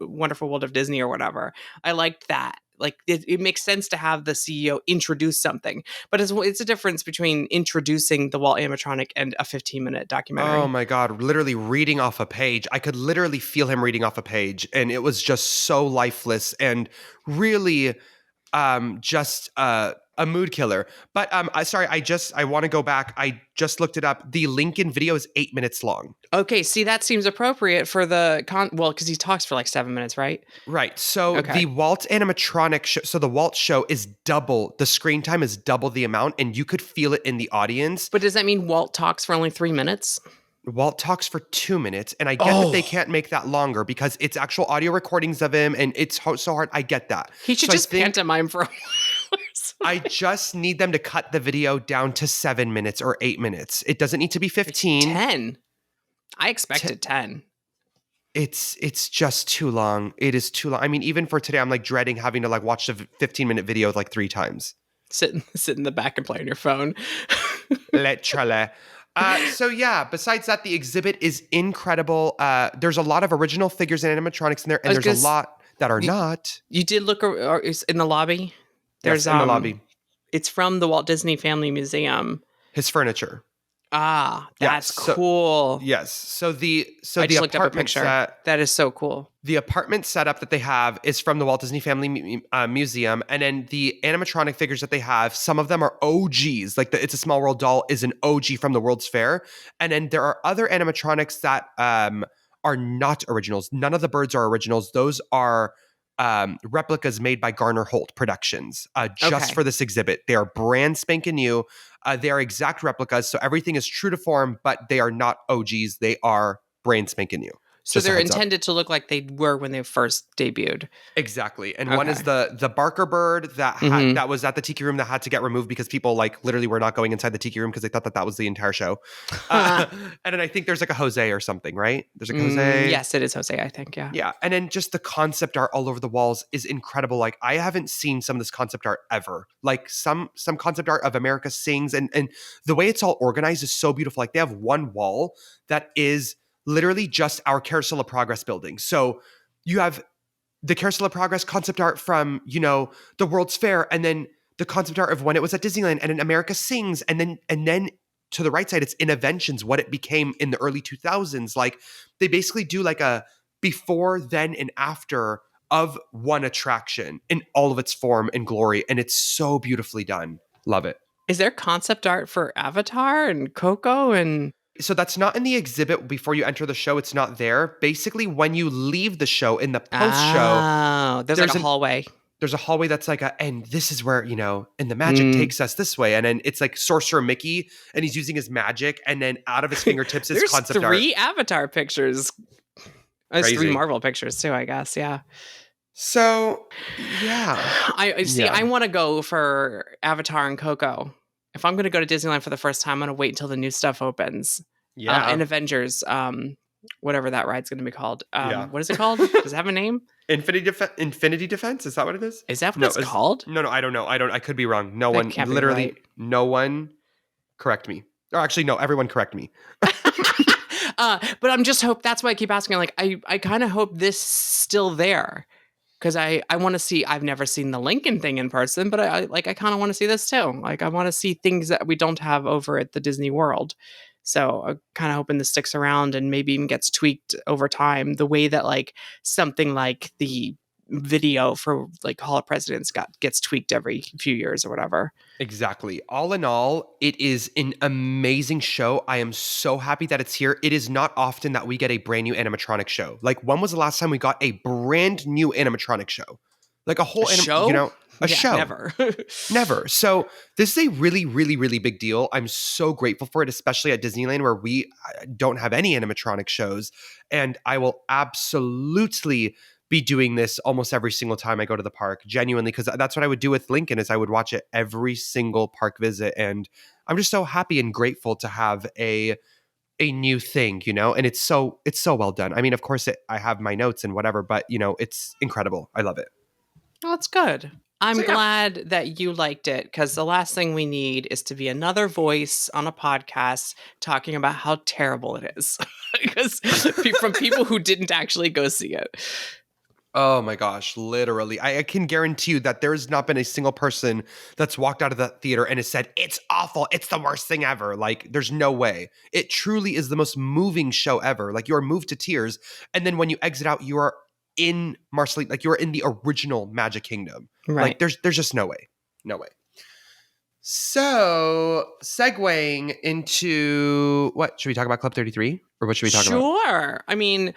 Speaker 2: Wonderful World of Disney or whatever. I liked that. Like it makes sense to have the CEO introduce something, but it's a difference between introducing the Walt animatronic and a 15-minute documentary.
Speaker 1: Oh my God, literally reading off a page. I could literally feel him reading off a page, and it was just so lifeless and really just a mood killer. But I want to go back. I just looked it up. The Lincoln video is 8 minutes long.
Speaker 2: Okay, see that seems appropriate for the because he talks for like 7 minutes, right?
Speaker 1: Right. So
Speaker 2: Okay.
Speaker 1: the Walt animatronic show, so the Walt show is double, the screen time is double the amount, and you could feel it in the audience.
Speaker 2: But does that mean Walt talks for only 3 minutes?
Speaker 1: Walt talks for 2 minutes, and I get that they can't make that longer because it's actual audio recordings of him, and it's so hard. I get that.
Speaker 2: He should
Speaker 1: So I
Speaker 2: just
Speaker 1: think
Speaker 2: pantomime for a while.
Speaker 1: I just need them to cut the video down to 7 minutes or 8 minutes. It doesn't need to be 15.
Speaker 2: 10. I expected 10.
Speaker 1: It's just too long. It is too long. I mean, even for today, I'm like dreading having to like watch the 15-minute video like 3 times.
Speaker 2: Sit in the back and play on your phone.
Speaker 1: Literally. So yeah, besides that, the exhibit is incredible. There's a lot of original figures and animatronics in there, and there's a lot that are not.
Speaker 2: You did look in the lobby. There's
Speaker 1: Yes, in the lobby.
Speaker 2: It's from the Walt Disney Family Museum.
Speaker 1: His furniture.
Speaker 2: Ah,
Speaker 1: Yeah.
Speaker 2: that's cool.
Speaker 1: Yes.
Speaker 2: I
Speaker 1: The
Speaker 2: just looked up a picture. That is so cool.
Speaker 1: the apartment setup that they have is from the Walt Disney Family Museum, and then the animatronic figures that they have, some of them are OGs. Like the It's a Small World doll is an OG from the World's Fair, and then there are other animatronics that are not originals. None of the birds are originals. Those are replicas made by Garner Holt Productions just
Speaker 2: Okay.
Speaker 1: for this exhibit. They are brand spanking new. They are exact replicas, so everything is true to form, but they are not OGs. They are brand spanking new.
Speaker 2: So
Speaker 1: Just a
Speaker 2: they're
Speaker 1: heads up.
Speaker 2: intended to look like they were when they first debuted.
Speaker 1: Exactly. And one is
Speaker 2: Okay.
Speaker 1: the Barker bird
Speaker 2: Mhm.
Speaker 1: that was at the Tiki Room that had to get removed because people like literally were not going inside the Tiki Room because they thought that that was the entire show. And then I think there's like a Jose or something, right? There's like a Jose.
Speaker 2: Yes, it is Jose, I think, yeah.
Speaker 1: Yeah. And then just the concept art all over the walls is incredible. Like I haven't seen some of this concept art ever. Like some concept art of America Sings, and the way it's all organized is so beautiful. Like they have one wall that is literally just our Carousel of Progress building. So you have the Carousel of Progress concept art from, the World's Fair, and then the concept art of when it was at Disneyland, and then America Sings, and then to the right side, it's Innoventions, what it became in the early 2000s. Like they basically do like a before, then, and after of one attraction in all of its form and glory, and it's so beautifully done. Love it.
Speaker 2: Is there concept art for Avatar and Coco and
Speaker 1: So that's not in the exhibit before you enter the show. It's not there. Basically, when you leave the show in the post show,
Speaker 2: Oh, there's like a hallway.
Speaker 1: there's a hallway that's like and this is where, and the magic
Speaker 2: Mm.
Speaker 1: takes us this way. And then it's like Sorcerer Mickey and he's using his magic, and then out of his fingertips is
Speaker 2: There's
Speaker 1: concept
Speaker 2: three
Speaker 1: art.
Speaker 2: Avatar pictures. There's
Speaker 1: Crazy.
Speaker 2: 3 Marvel pictures too, I guess. Yeah.
Speaker 1: So, yeah.
Speaker 2: I see.
Speaker 1: Yeah.
Speaker 2: I want to go for Avatar and Coco. If I'm going to go to Disneyland for the first time, I'm going to wait until the new stuff opens.
Speaker 1: Yeah.
Speaker 2: And Avengers, whatever that ride's going to be called.
Speaker 1: Yeah.
Speaker 2: What is it called? Does it have a name?
Speaker 1: Infinity Defense? Is that what it is?
Speaker 2: Is that what it's called?
Speaker 1: No, I don't know. I could be wrong. No
Speaker 2: That
Speaker 1: one,
Speaker 2: can't be
Speaker 1: literally,
Speaker 2: right.
Speaker 1: no one correct me. Or actually, no, everyone correct me.
Speaker 2: But I'm just that's why I keep asking. Like, I kind of hope this is still there. Because I want to see, I've never seen the Lincoln thing in person, but I kind of want to see this too. Like I want to see things that we don't have over at the Disney World. So I'm kind of hoping this sticks around and maybe even gets tweaked over time the way that like something like the video for like Hall of Presidents gets tweaked every few years or whatever.
Speaker 1: Exactly. All in all, it is an amazing show. I am so happy that it's here. It is not often that we get a brand new animatronic show. Like, when was the last time we got a brand new animatronic show? Like a whole
Speaker 2: show?
Speaker 1: A show.
Speaker 2: Never.
Speaker 1: Never. So this is a really, really, really big deal. I'm so grateful for it, especially at Disneyland where we don't have any animatronic shows. And I will absolutely be doing this almost every single time I go to the park, genuinely, because that's what I would do with Lincoln is I would watch it every single park visit. And I'm just so happy and grateful to have a new thing, and it's so well done. I mean, of course I have my notes and whatever, but it's incredible. I love it.
Speaker 2: Well, that's good. I'm
Speaker 1: So, yeah.
Speaker 2: glad that you liked it because the last thing we need is to be another voice on a podcast talking about how terrible it is. Because from people who didn't actually go see it.
Speaker 1: Oh my gosh, literally. I can guarantee you that there's not been a single person that's walked out of that theater and has said, it's awful, it's the worst thing ever. Like, there's no way. It truly is the most moving show ever. Like, you are moved to tears. And then when you exit out, you are in Marceline, like, you are in the original Magic Kingdom.
Speaker 2: Right.
Speaker 1: Like, there's just no way. No way. So, segueing into what? Should we talk about Club 33? Or what should we talk about?
Speaker 2: Sure. I mean,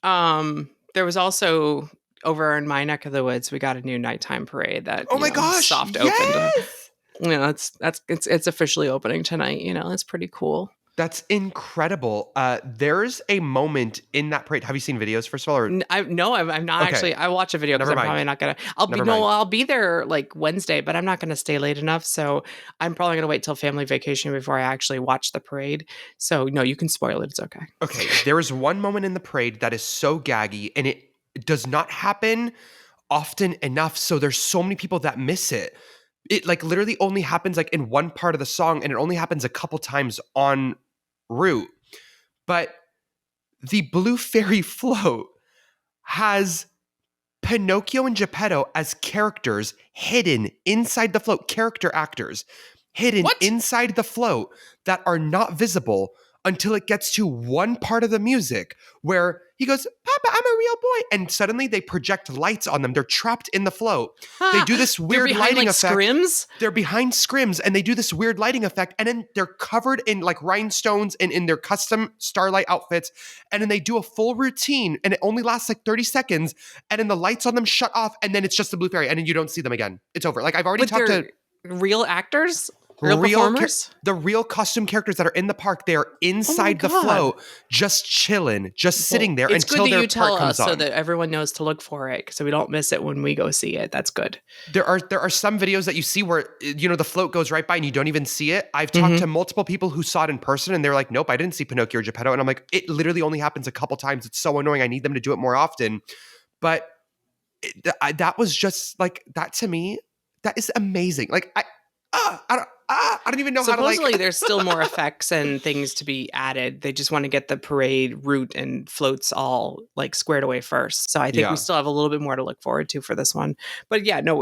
Speaker 2: there was also over in my neck of the woods, we got a new nighttime parade that
Speaker 1: Oh my gosh,
Speaker 2: soft
Speaker 1: yes!
Speaker 2: opened. It's officially opening tonight. It's pretty cool.
Speaker 1: That's incredible. There's a moment in that parade. Have you seen videos, first of all? Or?
Speaker 2: I'm not
Speaker 1: Okay.
Speaker 2: actually. I watch a video because
Speaker 1: Never
Speaker 2: I'm
Speaker 1: mind.
Speaker 2: probably not gonna. I'll be there like Wednesday, but I'm not gonna stay late enough. So I'm probably gonna wait till family vacation before I actually watch the parade. So no, you can spoil it. It's okay.
Speaker 1: Okay. There is one moment in the parade that is so gaggy, and it does not happen often enough. So there's so many people that miss it. It like literally only happens like in one part of the song, and it only happens a couple times en route. But the Blue Fairy float has Pinocchio and Geppetto as characters hidden inside the float, character actors. hidden
Speaker 2: What?
Speaker 1: inside the float that are not visible until it gets to one part of the music where he goes, Papa, I'm a real boy. And suddenly they project lights on them. They're trapped in the float. They do this
Speaker 2: They're
Speaker 1: weird
Speaker 2: behind
Speaker 1: lighting
Speaker 2: like
Speaker 1: effect.
Speaker 2: scrims?
Speaker 1: They're behind scrims and they do this weird lighting effect. And then they're covered in like rhinestones and in their custom Starlight outfits. And then they do a full routine and it only lasts like 30 seconds. And then the lights on them shut off. And then it's just the blue fairy. And then you don't see them again. It's over. Like I've already
Speaker 2: But
Speaker 1: talked to
Speaker 2: they're real actors? Real
Speaker 1: real
Speaker 2: performers?
Speaker 1: the real costume characters that are in the park. They are
Speaker 2: Oh
Speaker 1: inside the
Speaker 2: God.
Speaker 1: float, just chilling, just sitting there
Speaker 2: It's
Speaker 1: until
Speaker 2: good that
Speaker 1: their
Speaker 2: you tell
Speaker 1: part comes
Speaker 2: us
Speaker 1: on.
Speaker 2: so that everyone knows to look for it, so we don't miss it when we go see it. That's good.
Speaker 1: There are some videos that you see where the float goes right by and you don't even see it. I've talked
Speaker 2: Mm-hmm.
Speaker 1: to multiple people who saw it in person and they're like, nope, I didn't see Pinocchio or Geppetto. And I'm like, it literally only happens a couple times. It's so annoying. I need them to do it more often. But that was just like that to me. That is amazing. Like I don't even know how to
Speaker 2: Supposedly,
Speaker 1: like.
Speaker 2: there's still more effects and things to be added. They just want to get the parade route and floats all like squared away first. So I think we
Speaker 1: Yeah.
Speaker 2: still have a little bit more to look forward to for this one. But yeah, no,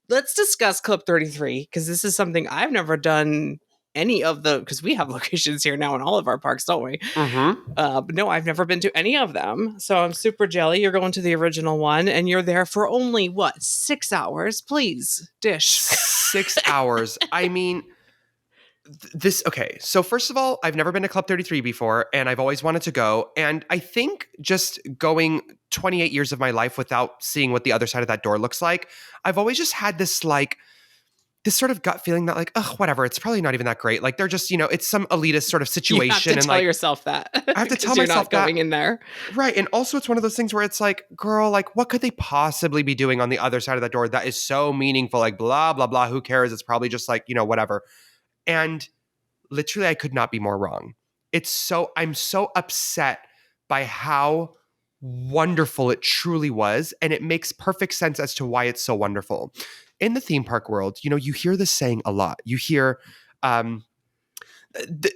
Speaker 2: let's discuss Club 33 because this is something I've never done any of because we have locations here now in all of our parks, don't we?
Speaker 1: Mm-hmm.
Speaker 2: But no, I've never been to any of them. So I'm super jelly. You're going to the original one and you're there for only 6 hours? Please, dish.
Speaker 1: 6 hours. I mean, okay. So first of all, I've never been to Club 33 before and I've always wanted to go. And I think just going 28 years of my life without seeing what the other side of that door looks like, I've always just had this sort of gut feeling that like, oh, whatever, it's probably not even that great. Like they're just, it's some elitist sort of situation.
Speaker 2: You have to
Speaker 1: and
Speaker 2: tell
Speaker 1: like
Speaker 2: yourself that.
Speaker 1: I have to tell
Speaker 2: you're
Speaker 1: myself
Speaker 2: not going in there.
Speaker 1: Right. And also it's one of those things where it's like, girl, like what could they possibly be doing on the other side of that door that is so meaningful? Like blah, blah, blah. Who cares? It's probably just like, whatever. And literally I could not be more wrong. I'm so upset by how wonderful it truly was. And it makes perfect sense as to why it's so wonderful. In the theme park world, you hear this saying a lot. You hear,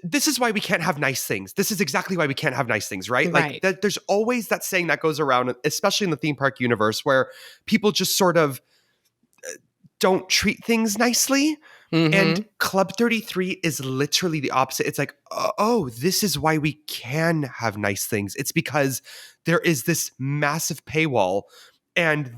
Speaker 1: this is why we can't have nice things. This is exactly why we can't have nice things, right?
Speaker 2: Right.
Speaker 1: Like there's always that saying that goes around, especially in the theme park universe, where people just sort of don't treat things nicely.
Speaker 2: Mm-hmm.
Speaker 1: And Club 33 is literally the opposite. It's like, oh, this is why we can have nice things. It's because there is this massive paywall and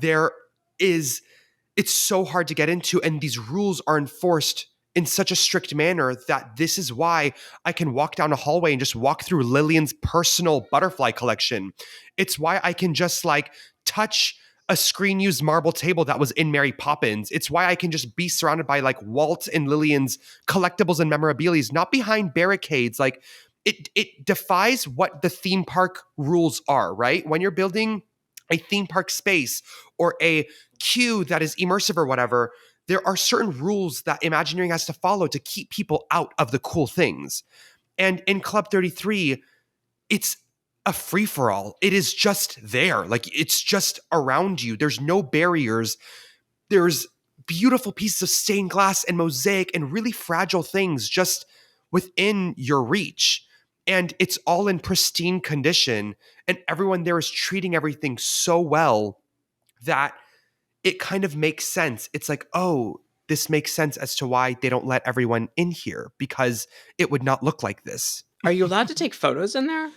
Speaker 1: it's so hard to get into. And these rules are enforced in such a strict manner that this is why I can walk down a hallway and just walk through Lillian's personal butterfly collection. It's why I can just like touch a screen used marble table that was in Mary Poppins. It's why I can just be surrounded by like Walt and Lillian's collectibles and memorabilia, not behind barricades. Like it defies what the theme park rules are, right? When you're building a theme park space or a queue that is immersive or whatever, there are certain rules that Imagineering has to follow to keep people out of the cool things. And in Club 33, it's a free-for-all. It is just there. Like it's just around you. There's no barriers. There's beautiful pieces of stained glass and mosaic and really fragile things just within your reach. And it's all in pristine condition. And everyone there is treating everything so well that it kind of makes sense. It's like, oh, this makes sense as to why they don't let everyone in here because it would not look like this.
Speaker 2: Are you allowed to take photos in there?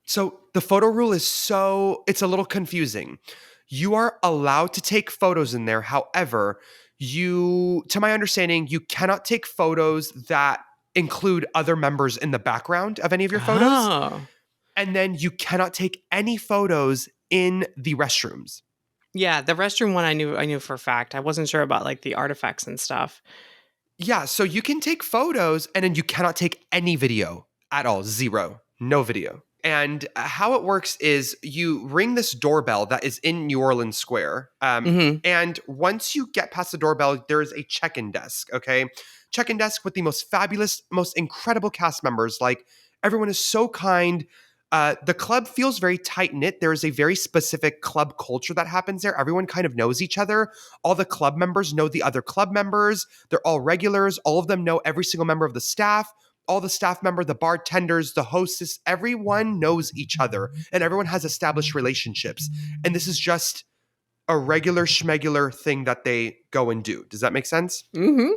Speaker 1: So the photo rule it's a little confusing. You are allowed to take photos in there. However, to my understanding, you cannot take photos that include other members in the background of any of your photos.
Speaker 2: Oh.
Speaker 1: And then you cannot take any photos in the restrooms.
Speaker 2: Yeah, the restroom one I knew for a fact. I wasn't sure about like the artifacts and stuff.
Speaker 1: Yeah, so you can take photos and then you cannot take any video at all. Zero. No video. And how it works is you ring this doorbell that is in New Orleans Square. And once you get past the doorbell, there is a check-in desk, okay? Check-in desk with the most fabulous, most incredible cast members. Like, everyone is so kind. The club feels very tight-knit. There is a very specific club culture that happens there. Everyone kind of knows each other. All the club members know the other club members. They're all regulars. All of them know every single member of the staff. All the staff member, the bartenders, the hostess, everyone knows each other and everyone has established relationships. And this is just a regular schmegular thing that they go and do. Does that make sense?
Speaker 2: Mm-hmm.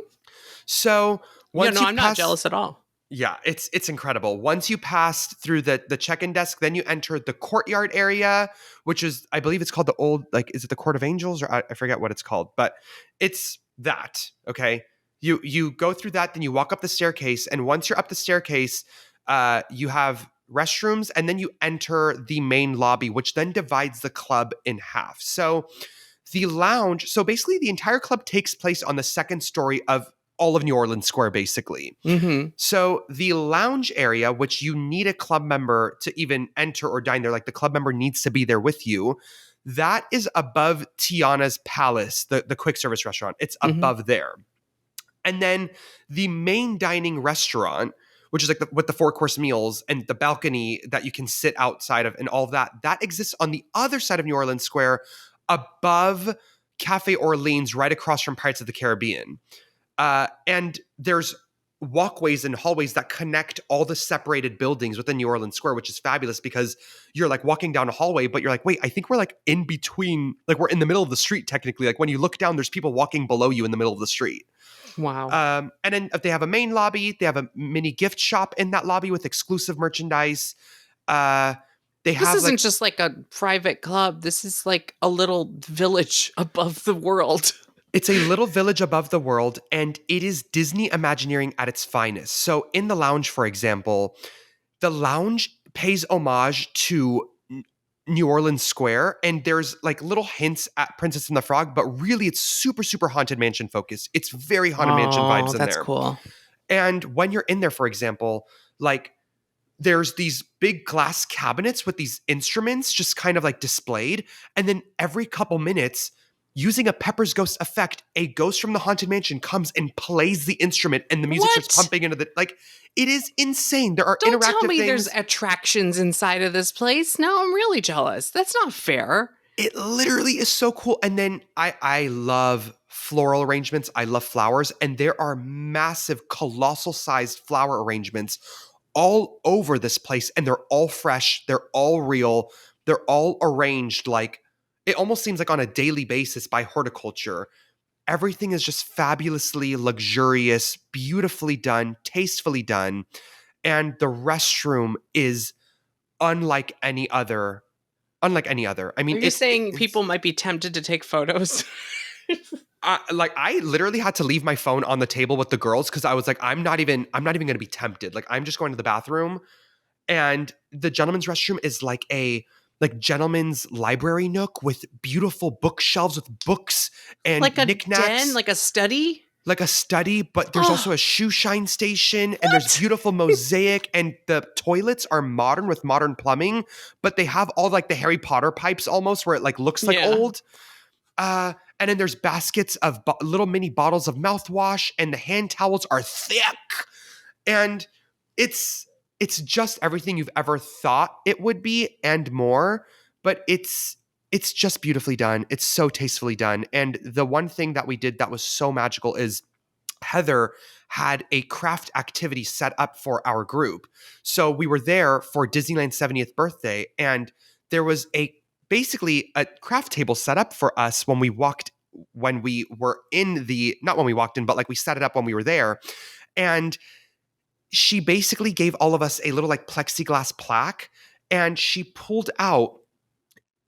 Speaker 1: So
Speaker 2: Yeah,
Speaker 1: once
Speaker 2: no,
Speaker 1: you
Speaker 2: I'm not
Speaker 1: pass,
Speaker 2: jealous at all.
Speaker 1: yeah, it's incredible. Once you pass through the check-in desk, then you enter the courtyard area, which is, I believe it's called the old, like, is it the Court of Angels, or I forget what it's called, but it's that. Okay, you go through that, then you walk up the staircase, and once you're up the staircase, you have restrooms, and then you enter the main lobby, which then divides the club in half. So the lounge, so basically the entire club takes place on the second story of all of New Orleans Square, basically.
Speaker 2: Mm-hmm.
Speaker 1: So the lounge area, which you need a club member to even enter or dine there, like the club member needs to be there with you, that is above Tiana's Palace, the quick service restaurant. It's
Speaker 2: Mm-hmm.
Speaker 1: above there. And then the main dining restaurant, which is like with the four-course meals and the balcony that you can sit outside of and all of that, that exists on the other side of New Orleans Square above Cafe Orleans, right across from Pirates of the Caribbean. And there's walkways and hallways that connect all the separated buildings within New Orleans Square, which is fabulous because you're like walking down a hallway, but you're like, wait, I think we're like in between, like we're in the middle of the street technically. Like when you look down, there's people walking below you in the middle of the street.
Speaker 2: Wow.
Speaker 1: And then if they have a main lobby, they have a mini gift shop in that lobby with exclusive merchandise. They
Speaker 2: This
Speaker 1: have
Speaker 2: isn't
Speaker 1: like,
Speaker 2: just like a private club. This is like a little village above the world.
Speaker 1: it's a little village above the world, and it is Disney Imagineering at its finest. So in the lounge, for example, the lounge pays homage to New Orleans Square, and there's like little hints at Princess and the Frog, but really it's super, super Haunted Mansion focused. It's very Haunted Mansion
Speaker 2: Oh,
Speaker 1: vibes in
Speaker 2: that's
Speaker 1: there.
Speaker 2: cool.
Speaker 1: And when you're in there, for example, like there's these big glass cabinets with these instruments just kind of like displayed. And then every couple minutes, using a Pepper's Ghost effect, a ghost from the Haunted Mansion comes and plays the instrument and the music starts
Speaker 2: What?
Speaker 1: pumping into the, like, it is insane. There are
Speaker 2: Don't
Speaker 1: interactive
Speaker 2: tell me
Speaker 1: things.
Speaker 2: there's attractions inside of this place. Now I'm really jealous. That's not fair.
Speaker 1: It literally is so cool. And then I love floral arrangements. I love flowers. And there are massive, colossal sized flower arrangements all over this place. And they're all fresh. They're all real. They're all arranged like, it almost seems like on a daily basis by horticulture. Everything is just fabulously luxurious, beautifully done, tastefully done. And the restroom is unlike any other. Unlike any other. I mean,
Speaker 2: Are you saying people might be tempted to take photos?
Speaker 1: like I literally had to leave my phone on the table with the girls because I was like, I'm not even going to be tempted. Like I'm just going to the bathroom, and the gentleman's restroom is like a gentleman's library nook with beautiful bookshelves with books and
Speaker 2: Like a
Speaker 1: knickknacks.
Speaker 2: den, like a study?
Speaker 1: Like a study, but there's also a shoe shine station, and there's beautiful mosaic, and the toilets are modern with modern plumbing, but they have all like the Harry Potter pipes almost where it like looks like
Speaker 2: Yeah.
Speaker 1: old. And then there's baskets of little mini bottles of mouthwash, and the hand towels are thick. And it's just everything you've ever thought it would be and more, but it's just beautifully done. It's so tastefully done. And the one thing that we did that was so magical is Heather had a craft activity set up for our group. So we were there for Disneyland's 70th birthday, and there was basically a craft table set up for us when we were in the, not when we walked in, but like we set it up when we were there. And she basically gave all of us a little like plexiglass plaque, and she pulled out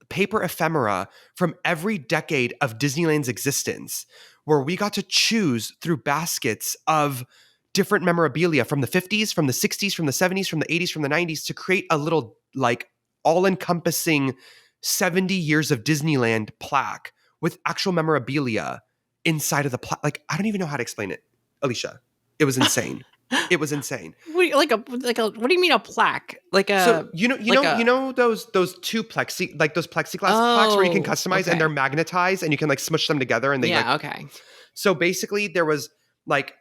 Speaker 1: paper ephemera from every decade of Disneyland's existence, where we got to choose through baskets of different memorabilia from the 50s, from the 60s, from the 70s, from the 80s, from the 90s to create a little like all-encompassing 70 years of Disneyland plaque with actual memorabilia inside of the plaque. Like, I don't even know how to explain it, Alicia. It was insane. It was insane.
Speaker 2: Wait, like a what do you mean a plaque? Like a
Speaker 1: So you know those two those plexiglass plaques where you can customize
Speaker 2: okay.
Speaker 1: and they're magnetized and you can like smush them together and they
Speaker 2: okay.
Speaker 1: So basically there was like,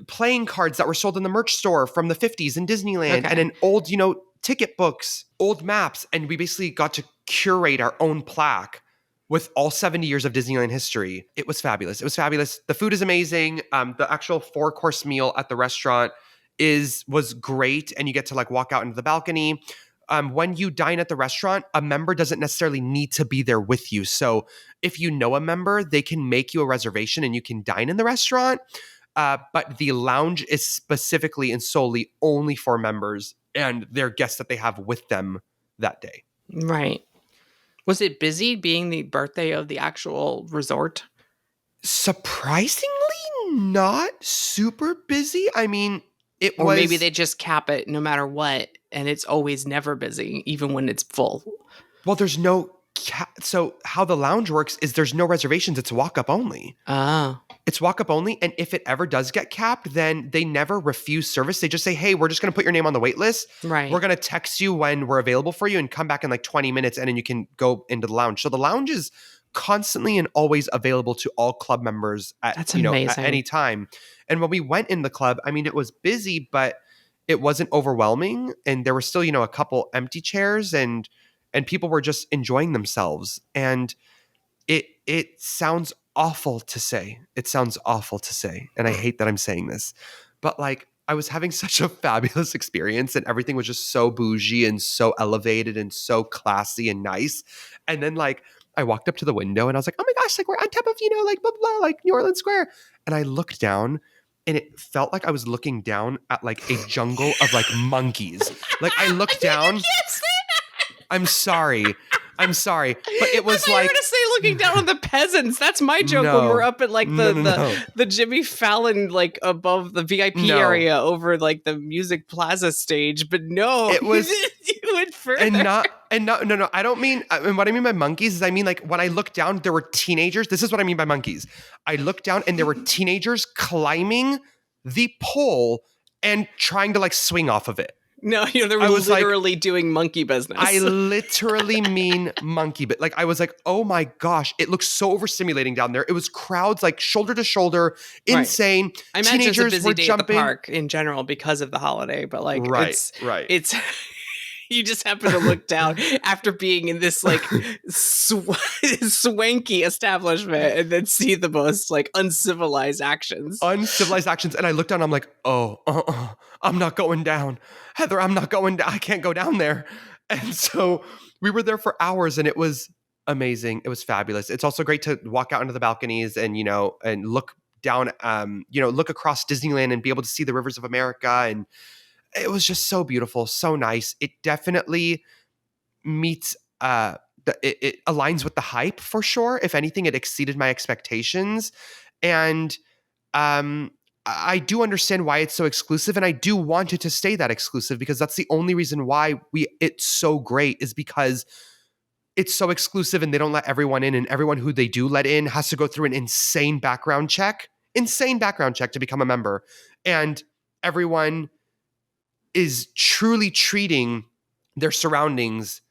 Speaker 1: playing cards that were sold in the merch store from the 50s in Disneyland, and an old, ticket books, old maps, and we basically got to curate our own plaque with all 70 years of Disneyland history. It was fabulous. It was fabulous. The food is amazing. The actual 4-course meal at the restaurant was great, and you get to like walk out into the balcony. When you dine at the restaurant, a member doesn't necessarily need to be there with you. So if you know a member, they can make you a reservation and you can dine in the restaurant. But the lounge is specifically and solely only for members and their guests that they have with them that day.
Speaker 2: Right. Was it busy being the birthday of the actual resort?
Speaker 1: Surprisingly, not super busy. I mean, it
Speaker 2: Or
Speaker 1: was.
Speaker 2: maybe they just cap it no matter what, and it's always never busy, even when it's full.
Speaker 1: Well, there's no. So how the lounge works is there's no reservations. It's walk up only.
Speaker 2: Oh.
Speaker 1: It's walk up only. And if it ever does get capped, then they never refuse service. They just say, hey, we're just going to put your name on the wait list.
Speaker 2: Right.
Speaker 1: We're going to text you when we're available for you and come back in like 20 minutes and then you can go into the lounge. So the lounge is constantly and always available to all club members at,
Speaker 2: That's
Speaker 1: at
Speaker 2: amazing.
Speaker 1: any time. And when we went in the club, I mean, it was busy, but it wasn't overwhelming. And there were still, a couple empty chairs and people were just enjoying themselves. And it sounds awful to say. It sounds awful to say. And I hate that I'm saying this. But like I was having such a fabulous experience and everything was just so bougie and so elevated and so classy and nice. And then like I walked up to the window and I was like, oh my gosh, like we're on top of, like blah, blah, like New Orleans Square. And I looked down and it felt like I was looking down at like a jungle of like monkeys. Like I looked down. I'm sorry. But it was
Speaker 2: I
Speaker 1: like
Speaker 2: you were to say looking down on the peasants. That's my joke when we're up at like the Jimmy Fallon like above the VIP area over like the Music Plaza stage. But no,
Speaker 1: it was
Speaker 2: you went further.
Speaker 1: No. I don't mean. And what I mean by monkeys is I mean like when I looked down, there were teenagers. This is what I mean by monkeys. I looked down and there were teenagers climbing the pole and trying to like swing off of it.
Speaker 2: No, they were literally doing monkey business.
Speaker 1: I literally mean monkey, but like I was like, oh my gosh, it looks so overstimulating down there. It was crowds like shoulder to shoulder, insane.
Speaker 2: Right. I imagine
Speaker 1: teenagers
Speaker 2: it's a busy
Speaker 1: were
Speaker 2: day
Speaker 1: jumping.
Speaker 2: At the park in general because of the holiday, but like it's you just happen to look down after being in this like swanky establishment and then see the most like uncivilized actions.
Speaker 1: And I looked down, I'm like, I'm not going down. Heather, I'm not going down. I can't go down there. And so we were there for hours and it was amazing. It was fabulous. It's also great to walk out into the balconies and, and look down, look across Disneyland and be able to see the rivers of America. And it was just so beautiful, so nice. It definitely meets, it aligns with the hype for sure. If anything, it exceeded my expectations. And I do understand why it's so exclusive. And I do want it to stay that exclusive because that's the only reason why it's so great is because it's so exclusive and they don't let everyone in. And everyone who they do let in has to go through an insane background check to become a member. And everyone is truly treating their surroundings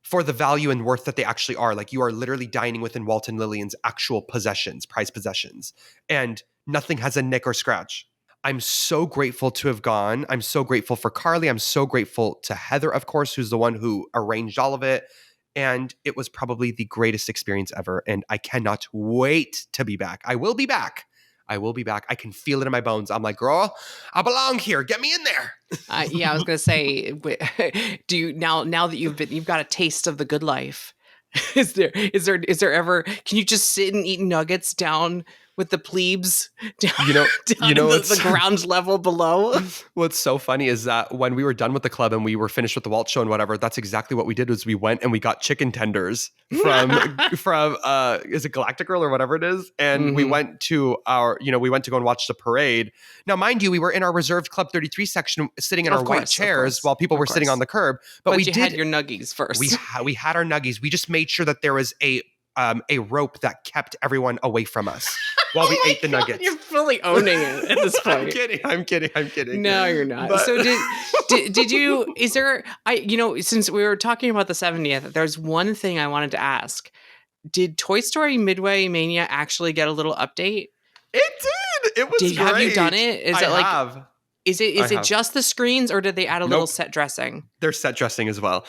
Speaker 1: for the value and worth that they actually are. Like you are literally dining within Walt and Lillian's actual possessions, prized possessions, and nothing has a nick or scratch. I'm so grateful to have gone. I'm so grateful for Carly. I'm so grateful to Heather, of course, who's the one who arranged all of it. And it was probably the greatest experience ever. And I cannot wait to be back. I will be back. I can feel it in my bones. I'm like, girl, I belong here. Get me in there.
Speaker 2: Yeah, I was gonna say, do you now that you've got a taste of the good life? Is there ever? Can you just sit and eat nuggets down with the plebes down the ground level below?
Speaker 1: What's so funny is that when we were done with the club and we were finished with the Walt show and whatever, that's exactly what we did was we went and we got chicken tenders from is it Galactic Grill or whatever it is? And we went to we went to go and watch the parade. Now, mind you, we were in our reserved Club 33 section sitting in our white chairs while people were sitting on the curb. But we
Speaker 2: had your nuggies first.
Speaker 1: We had our nuggies. We just made sure that there was a rope that kept everyone away from us while we ate the nuggets.
Speaker 2: You're fully owning it at this point.
Speaker 1: I'm kidding.
Speaker 2: No, you're not. But so did you, since we were talking about the 70th, there's one thing I wanted to ask. Did Toy Story Midway Mania actually get a little update?
Speaker 1: It did. It was great.
Speaker 2: Have you done it?
Speaker 1: I have.
Speaker 2: Is it just the screens or did they add a little set dressing?
Speaker 1: There's set dressing as well.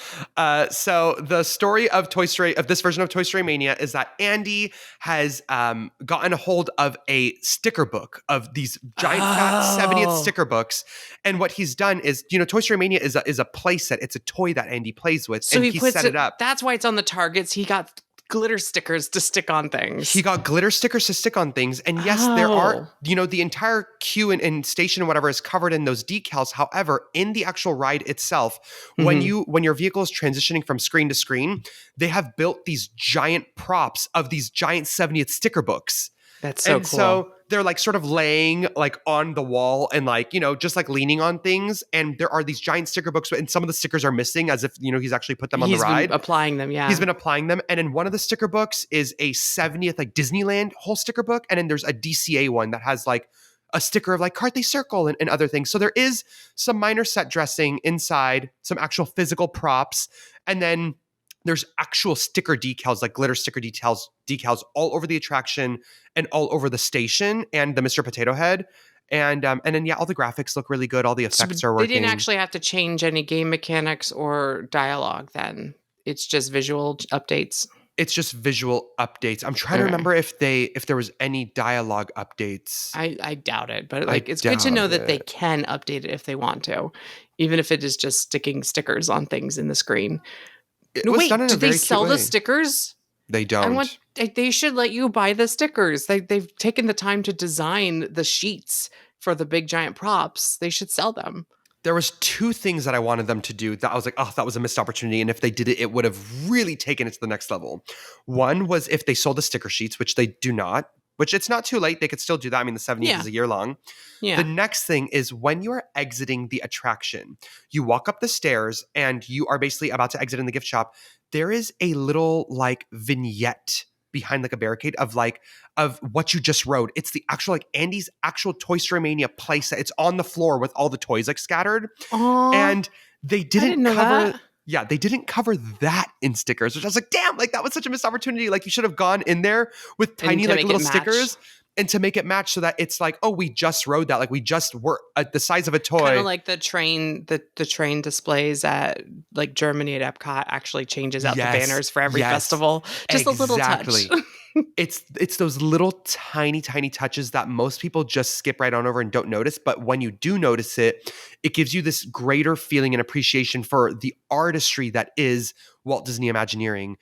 Speaker 1: So the story of this version of Toy Story Mania is that Andy has gotten a hold of a sticker book of these giant fat 70th sticker books. And what he's done is, Toy Story Mania is a play set. It's a toy that Andy plays with, so and he set it up.
Speaker 2: That's why it's on the targets. He got glitter stickers to stick on things.
Speaker 1: He got glitter stickers to stick on things. And yes, there are,
Speaker 2: Oh.
Speaker 1: the entire queue and station and whatever is covered in those decals. However, in the actual ride itself, when
Speaker 2: Mhm.
Speaker 1: your vehicle is transitioning from screen to screen, they have built these giant props of these giant 70th sticker books.
Speaker 2: That's so
Speaker 1: And
Speaker 2: cool.
Speaker 1: so they're like sort of laying like on the wall and like, just like leaning on things. And there are these giant sticker books and some of the stickers are missing as if, he's actually put them on the
Speaker 2: He's been
Speaker 1: ride.
Speaker 2: applying them,
Speaker 1: He's
Speaker 2: yeah.
Speaker 1: been applying them. And in one of the sticker books is a 70th like Disneyland whole sticker book. And then there's a DCA one that has like a sticker of like Carthay Circle and other things. So there is some minor set dressing inside, some actual physical props. And then there's actual sticker decals, like glitter sticker decals all over the attraction and all over the station and the Mr. Potato Head. And then yeah, all the graphics look really good. All the
Speaker 2: So
Speaker 1: effects are
Speaker 2: they
Speaker 1: working.
Speaker 2: didn't actually have to change any game mechanics or dialogue then. It's just visual updates.
Speaker 1: It's just visual updates. I'm trying to
Speaker 2: Okay.
Speaker 1: remember if there was any dialogue updates.
Speaker 2: I doubt it, but
Speaker 1: I
Speaker 2: like it's good to know
Speaker 1: doubt
Speaker 2: that they
Speaker 1: it.
Speaker 2: can update it if they want to, even if it is just sticking stickers on things in the screen.
Speaker 1: It
Speaker 2: No,
Speaker 1: was done
Speaker 2: wait,
Speaker 1: in
Speaker 2: do
Speaker 1: a
Speaker 2: they
Speaker 1: very cute
Speaker 2: sell the
Speaker 1: way.
Speaker 2: stickers?
Speaker 1: They
Speaker 2: I
Speaker 1: don't.
Speaker 2: want they should let you buy the stickers. They've taken the time to design the sheets for the big giant props. They should sell them.
Speaker 1: There was two things that I wanted them to do that I was like, oh, that was a missed opportunity. And if they did it, it would have really taken it to the next level. One was if they sold the sticker sheets, which they do not, which it's not too late. They could still do that. I mean, the 70th
Speaker 2: Yeah.
Speaker 1: is a year long.
Speaker 2: Yeah.
Speaker 1: The next thing is when you are exiting the attraction, you walk up the stairs and you are basically about to exit in the gift shop. There is a little like vignette behind like a barricade of what you just rode. It's the actual like Andy's actual Toy Story Mania playset. It's on the floor with all the toys like scattered.
Speaker 2: Aw,
Speaker 1: And they
Speaker 2: didn't
Speaker 1: didn't
Speaker 2: know
Speaker 1: cover
Speaker 2: that.
Speaker 1: yeah, they didn't cover that in stickers, which I was like, damn, like that was such a missed opportunity. Like you should have gone in there with
Speaker 2: And
Speaker 1: tiny
Speaker 2: to
Speaker 1: like
Speaker 2: make
Speaker 1: little
Speaker 2: it match.
Speaker 1: stickers and to make it match so that it's like, oh, we just rode that. Like we just were at the size of a
Speaker 2: Kind
Speaker 1: toy.
Speaker 2: of like the train displays at like Germany at Epcot actually changes out the
Speaker 1: Yes,
Speaker 2: banners for every
Speaker 1: yes,
Speaker 2: festival. Just a little touch.
Speaker 1: exactly. It's those little tiny touches that most people just skip right on over and don't notice, but when you do notice it, it gives you this greater feeling and appreciation for the artistry that is Walt Disney Imagineering.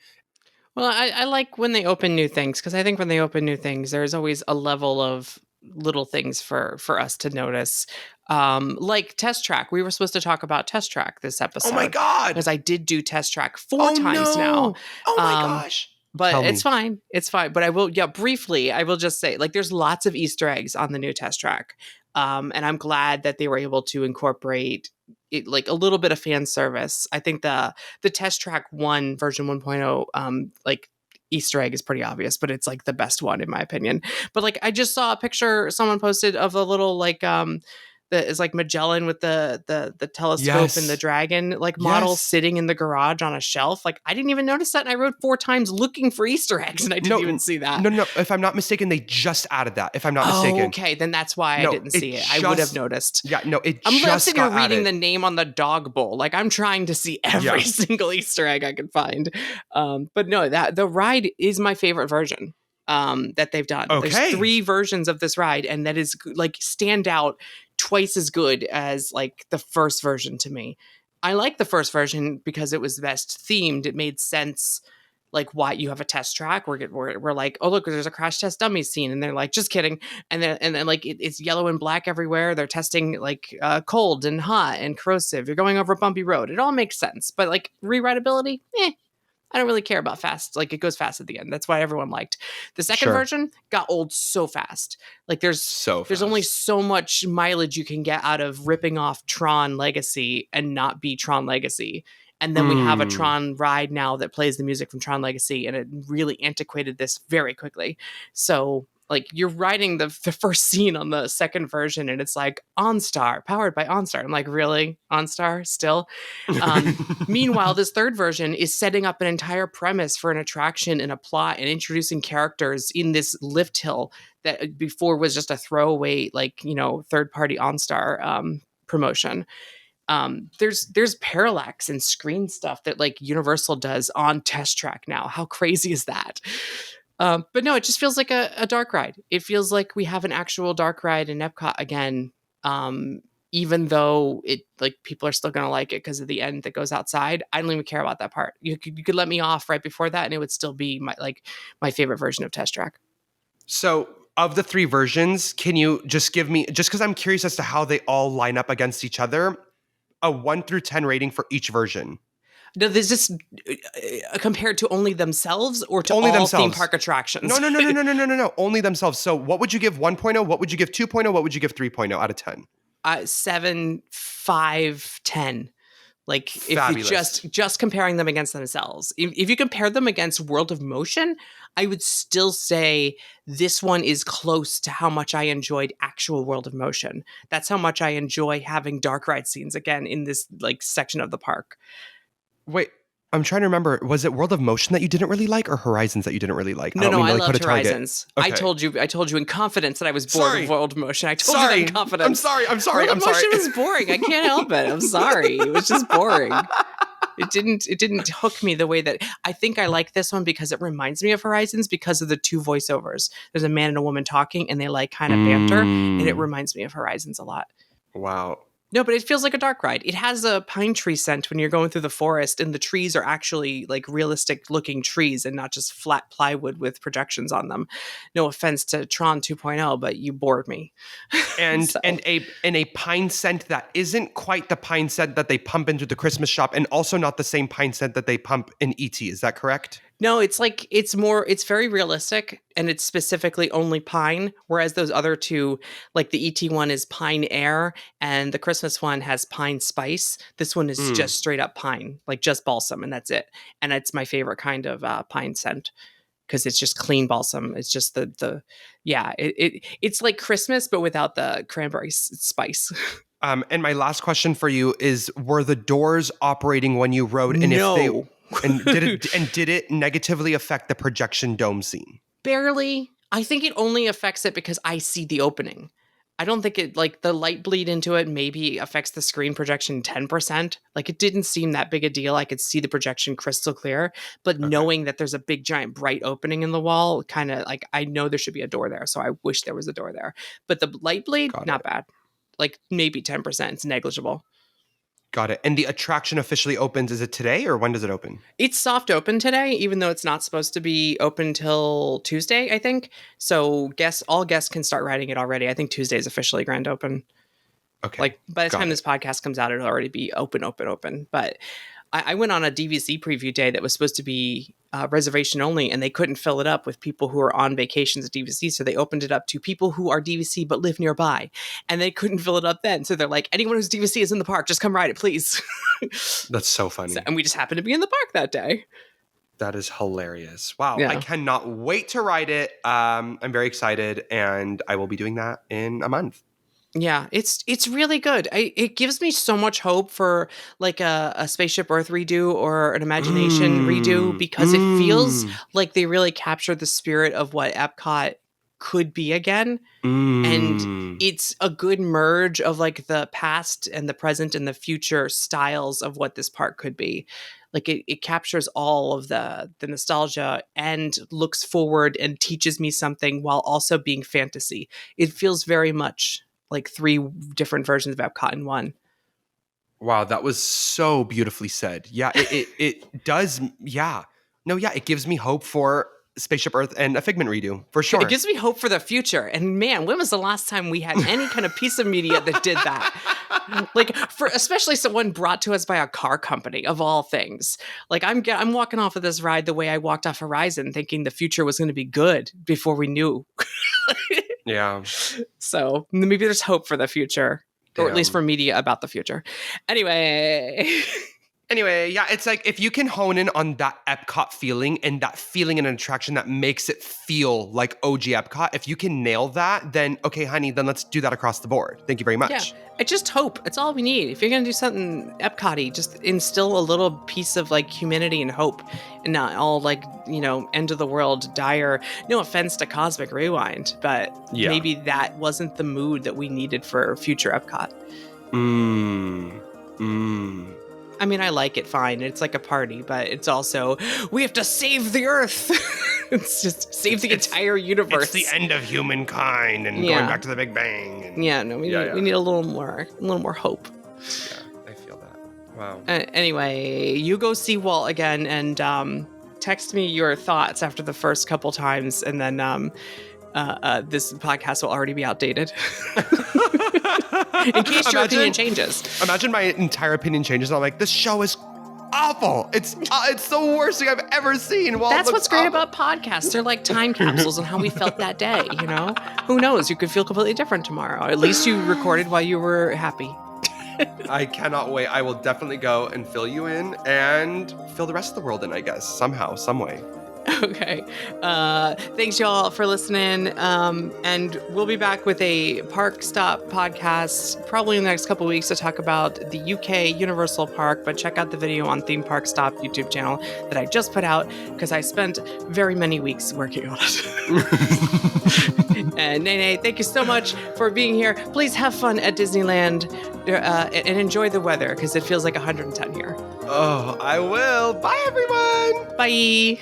Speaker 2: Well, I like when they open new things because I think when they open new things, there's always a level of little things for us to notice. Like Test Track. We were supposed to talk about Test Track this
Speaker 1: Oh my
Speaker 2: episode
Speaker 1: god.
Speaker 2: because I did do Test Track 4
Speaker 1: Oh
Speaker 2: times now.
Speaker 1: no. Oh my
Speaker 2: Um,
Speaker 1: gosh.
Speaker 2: But
Speaker 1: Tell
Speaker 2: it's
Speaker 1: me.
Speaker 2: fine. It's fine. But I will, yeah, briefly, I will just say, like, there's lots of Easter eggs on the new Test Track. And I'm glad that they were able to incorporate it, like a little bit of fan service. I think the Test Track 1 version 1.0, like Easter egg is pretty obvious, but it's like the best one in my opinion. But like I just saw a picture someone posted of a little like that is like Magellan with the telescope and the
Speaker 1: Yes.
Speaker 2: dragon like model
Speaker 1: Yes.
Speaker 2: sitting in the garage on a shelf. Like I didn't even notice that, and I rode 4 times looking for Easter eggs, and I didn't even see that.
Speaker 1: No. If I'm not mistaken, they just added that. If I'm not
Speaker 2: Oh,
Speaker 1: mistaken.
Speaker 2: okay, then that's why I
Speaker 1: No,
Speaker 2: didn't
Speaker 1: it
Speaker 2: see it. I would have
Speaker 1: just-
Speaker 2: noticed.
Speaker 1: Yeah, no, it
Speaker 2: I'm
Speaker 1: just
Speaker 2: sitting here
Speaker 1: got
Speaker 2: reading
Speaker 1: added.
Speaker 2: the name on the dog bowl. Like I'm trying to see every
Speaker 1: Yeah.
Speaker 2: single Easter egg I can find. But no, that the ride is my favorite version that they've done.
Speaker 1: Okay.
Speaker 2: There's 3 versions of this ride, and that is like stand out twice as good as like the first version to me. I like the first version because it was best themed. It made sense. Like why you have a test track. We're like, oh look, there's a crash test dummy scene, and they're like, just kidding. And then like it's yellow and black everywhere. They're testing like cold and hot and corrosive. You're going over a bumpy road. It all makes sense. But like rewritability, I don't really care about fast. Like it goes fast at the end. That's why everyone liked. The second
Speaker 1: Sure.
Speaker 2: version got old so fast. Like there's only
Speaker 1: fast.
Speaker 2: so much mileage you can get out of ripping off Tron Legacy and not be Tron Legacy. And then we have a Tron ride now that plays the music from Tron Legacy, and it really antiquated this very quickly. So like you're riding the first scene on the second version, and it's like OnStar, powered by OnStar. I'm like, really? OnStar still? Meanwhile, this third version is setting up an entire premise for an attraction and a plot and introducing characters in this lift hill that before was just a throwaway, like, third party OnStar promotion. There's parallax and screen stuff that like Universal does on Test Track now. How crazy is that? But no, it just feels like a dark ride. It feels like we have an actual dark ride in Epcot again. even though it like people are still gonna like it because of the end that goes outside. I don't even care about that part. You could let me off right before that, and it would still be my favorite version of Test Track.
Speaker 1: So, of the three versions, can you just give me, just because I'm curious as to how they all line up against each other, a 1 through 10 rating for each version?
Speaker 2: No, this is compared to only themselves or to
Speaker 1: Only
Speaker 2: all theme
Speaker 1: themselves.
Speaker 2: park attractions.
Speaker 1: No. Only themselves. So, what would you give 1.0? What would you give 2.0? What would you give 3.0 out of 10?
Speaker 2: 7, 5, 10. Like if you
Speaker 1: Fabulous.
Speaker 2: just comparing them against themselves. If you compare them against World of Motion, I would still say this one is close to how much I enjoyed actual World of Motion. That's how much I enjoy having dark ride scenes again in this like section of the park.
Speaker 1: Wait, I'm trying to remember. Was it World of Motion that you didn't really like, or Horizons that you didn't really like? I don't
Speaker 2: No,
Speaker 1: mean to
Speaker 2: I
Speaker 1: like put
Speaker 2: loved
Speaker 1: a target.
Speaker 2: Horizons.
Speaker 1: Okay.
Speaker 2: I told you in confidence that I was bored
Speaker 1: Sorry.
Speaker 2: of World of Motion. I told you that in confidence.
Speaker 1: I'm sorry.
Speaker 2: World of Motion was boring. I can't help it. I'm sorry. It was just boring. It didn't hook me the way that I think I like this one because it reminds me of Horizons because of the two voiceovers. There's a man and a woman talking and they like kind of banter, and it reminds me of Horizons a lot.
Speaker 1: Wow.
Speaker 2: No, but it feels like a dark ride. It has a pine tree scent when you're going through the forest, and the trees are actually like realistic looking trees and not just flat plywood with projections on them. No offense to Tron 2.0, but you bored me.
Speaker 1: And
Speaker 2: So-
Speaker 1: and a pine scent that isn't quite the pine scent that they pump into the Christmas shop, and also not the same pine scent that they pump in ET. Is that correct?
Speaker 2: No, it's very realistic and it's specifically only pine, whereas those other two, like the ET one is pine air and the Christmas one has pine spice. This one is just straight up pine, like just balsam, and that's it. And it's my favorite kind of pine scent because it's just clean balsam. It's just it's like Christmas but without the cranberry spice.
Speaker 1: And my last question for you is: were the doors operating when you rode? And
Speaker 2: No.
Speaker 1: if they and did it negatively affect the projection dome scene?
Speaker 2: Barely. I think it only affects it because I see the opening. I don't think it like the light bleed into it maybe affects the screen projection 10%. Like it didn't seem that big a deal. I could see the projection crystal clear, but knowing that there's a big giant bright opening in the wall, kind of like I know there should be a door there, so I wish there was a door there. But the light bleed, not bad. Like maybe 10%. It's negligible.
Speaker 1: Got it. And the attraction officially opens, is it today or when does it open?
Speaker 2: It's soft open today, even though it's not supposed to be open till Tuesday, I think. So all guests can start riding it already. I think Tuesday is officially grand open.
Speaker 1: Okay.
Speaker 2: Like by the time this podcast comes out, it'll already be open. But I went on a DVC preview day that was supposed to be reservation only, and they couldn't fill it up with people who are on vacations at DVC. So they opened it up to people who are DVC but live nearby, and they couldn't fill it up then. So they're like, anyone who's DVC is in the park, just come ride it, please.
Speaker 1: That's so funny.
Speaker 2: And we just happened to be in the park that day.
Speaker 1: That is hilarious. Wow.
Speaker 2: Yeah.
Speaker 1: I cannot wait to ride it. I'm very excited, and I will be doing that in a month.
Speaker 2: Yeah, it's really good. It gives me so much hope for like a Spaceship Earth redo or an Imagination redo because it feels like they really captured the spirit of what Epcot could be again. And it's a good merge of like the past and the present and the future styles of what this park could be. Like it captures all of the nostalgia and looks forward and teaches me something while also being fantasy. It feels very much like three different versions of Epcot in one.
Speaker 1: Wow, that was so beautifully said. Yeah, it does. Yeah. No, yeah, it gives me hope for Spaceship Earth and a Figment redo, for sure.
Speaker 2: It gives me hope for the future. And man, when was the last time we had any kind of piece of media that did that? Like, for especially someone brought to us by a car company, of all things. Like, I'm walking off of this ride the way I walked off Horizon, thinking the future was going to be good before we knew.
Speaker 1: Yeah.
Speaker 2: So maybe there's hope for the future, or at least for media about the future. Anyway,
Speaker 1: yeah, it's like if you can hone in on that Epcot feeling and that feeling in an attraction that makes it feel like OG Epcot, if you can nail that, then okay, honey, then let's do that across the board. Thank you very much.
Speaker 2: yeah, I just hope. It's all we need. If you're going to do something Epcot-y, just instill a little piece of like humanity and hope and not all like, end of the world, dire. No offense to Cosmic Rewind, but maybe that wasn't the mood that we needed for future Epcot. I mean, I like it fine. It's like a party, but it's also, we have to save the Earth. It's just save the entire universe.
Speaker 1: It's the end of humankind and going back to the Big Bang. And,
Speaker 2: yeah, no, we need a little more hope.
Speaker 1: Yeah, I feel that. Wow.
Speaker 2: Anyway, you go see Walt again and text me your thoughts after the first couple times, and then this podcast will already be outdated. In case your opinion changes.
Speaker 1: Imagine my entire opinion changes. And I'm like, this show is awful. It's the worst thing I've ever seen.
Speaker 2: That's what's great about podcasts. They're like time capsules on how we felt that day, you know? Who knows? You could feel completely different tomorrow. At least you recorded while you were happy.
Speaker 1: I cannot wait. I will definitely go and fill you in and fill the rest of the world in, I guess, somehow, some way.
Speaker 2: Okay. Thanks, y'all, for listening. And we'll be back with a Park Stop podcast probably in the next couple of weeks to talk about the UK Universal Park. But check out the video on Theme Park Stop YouTube channel that I just put out because I spent very many weeks working on it. And Naynay, thank you so much for being here. Please have fun at Disneyland and enjoy the weather because it feels like 110 here.
Speaker 1: Oh, I will. Bye, everyone.
Speaker 2: Bye.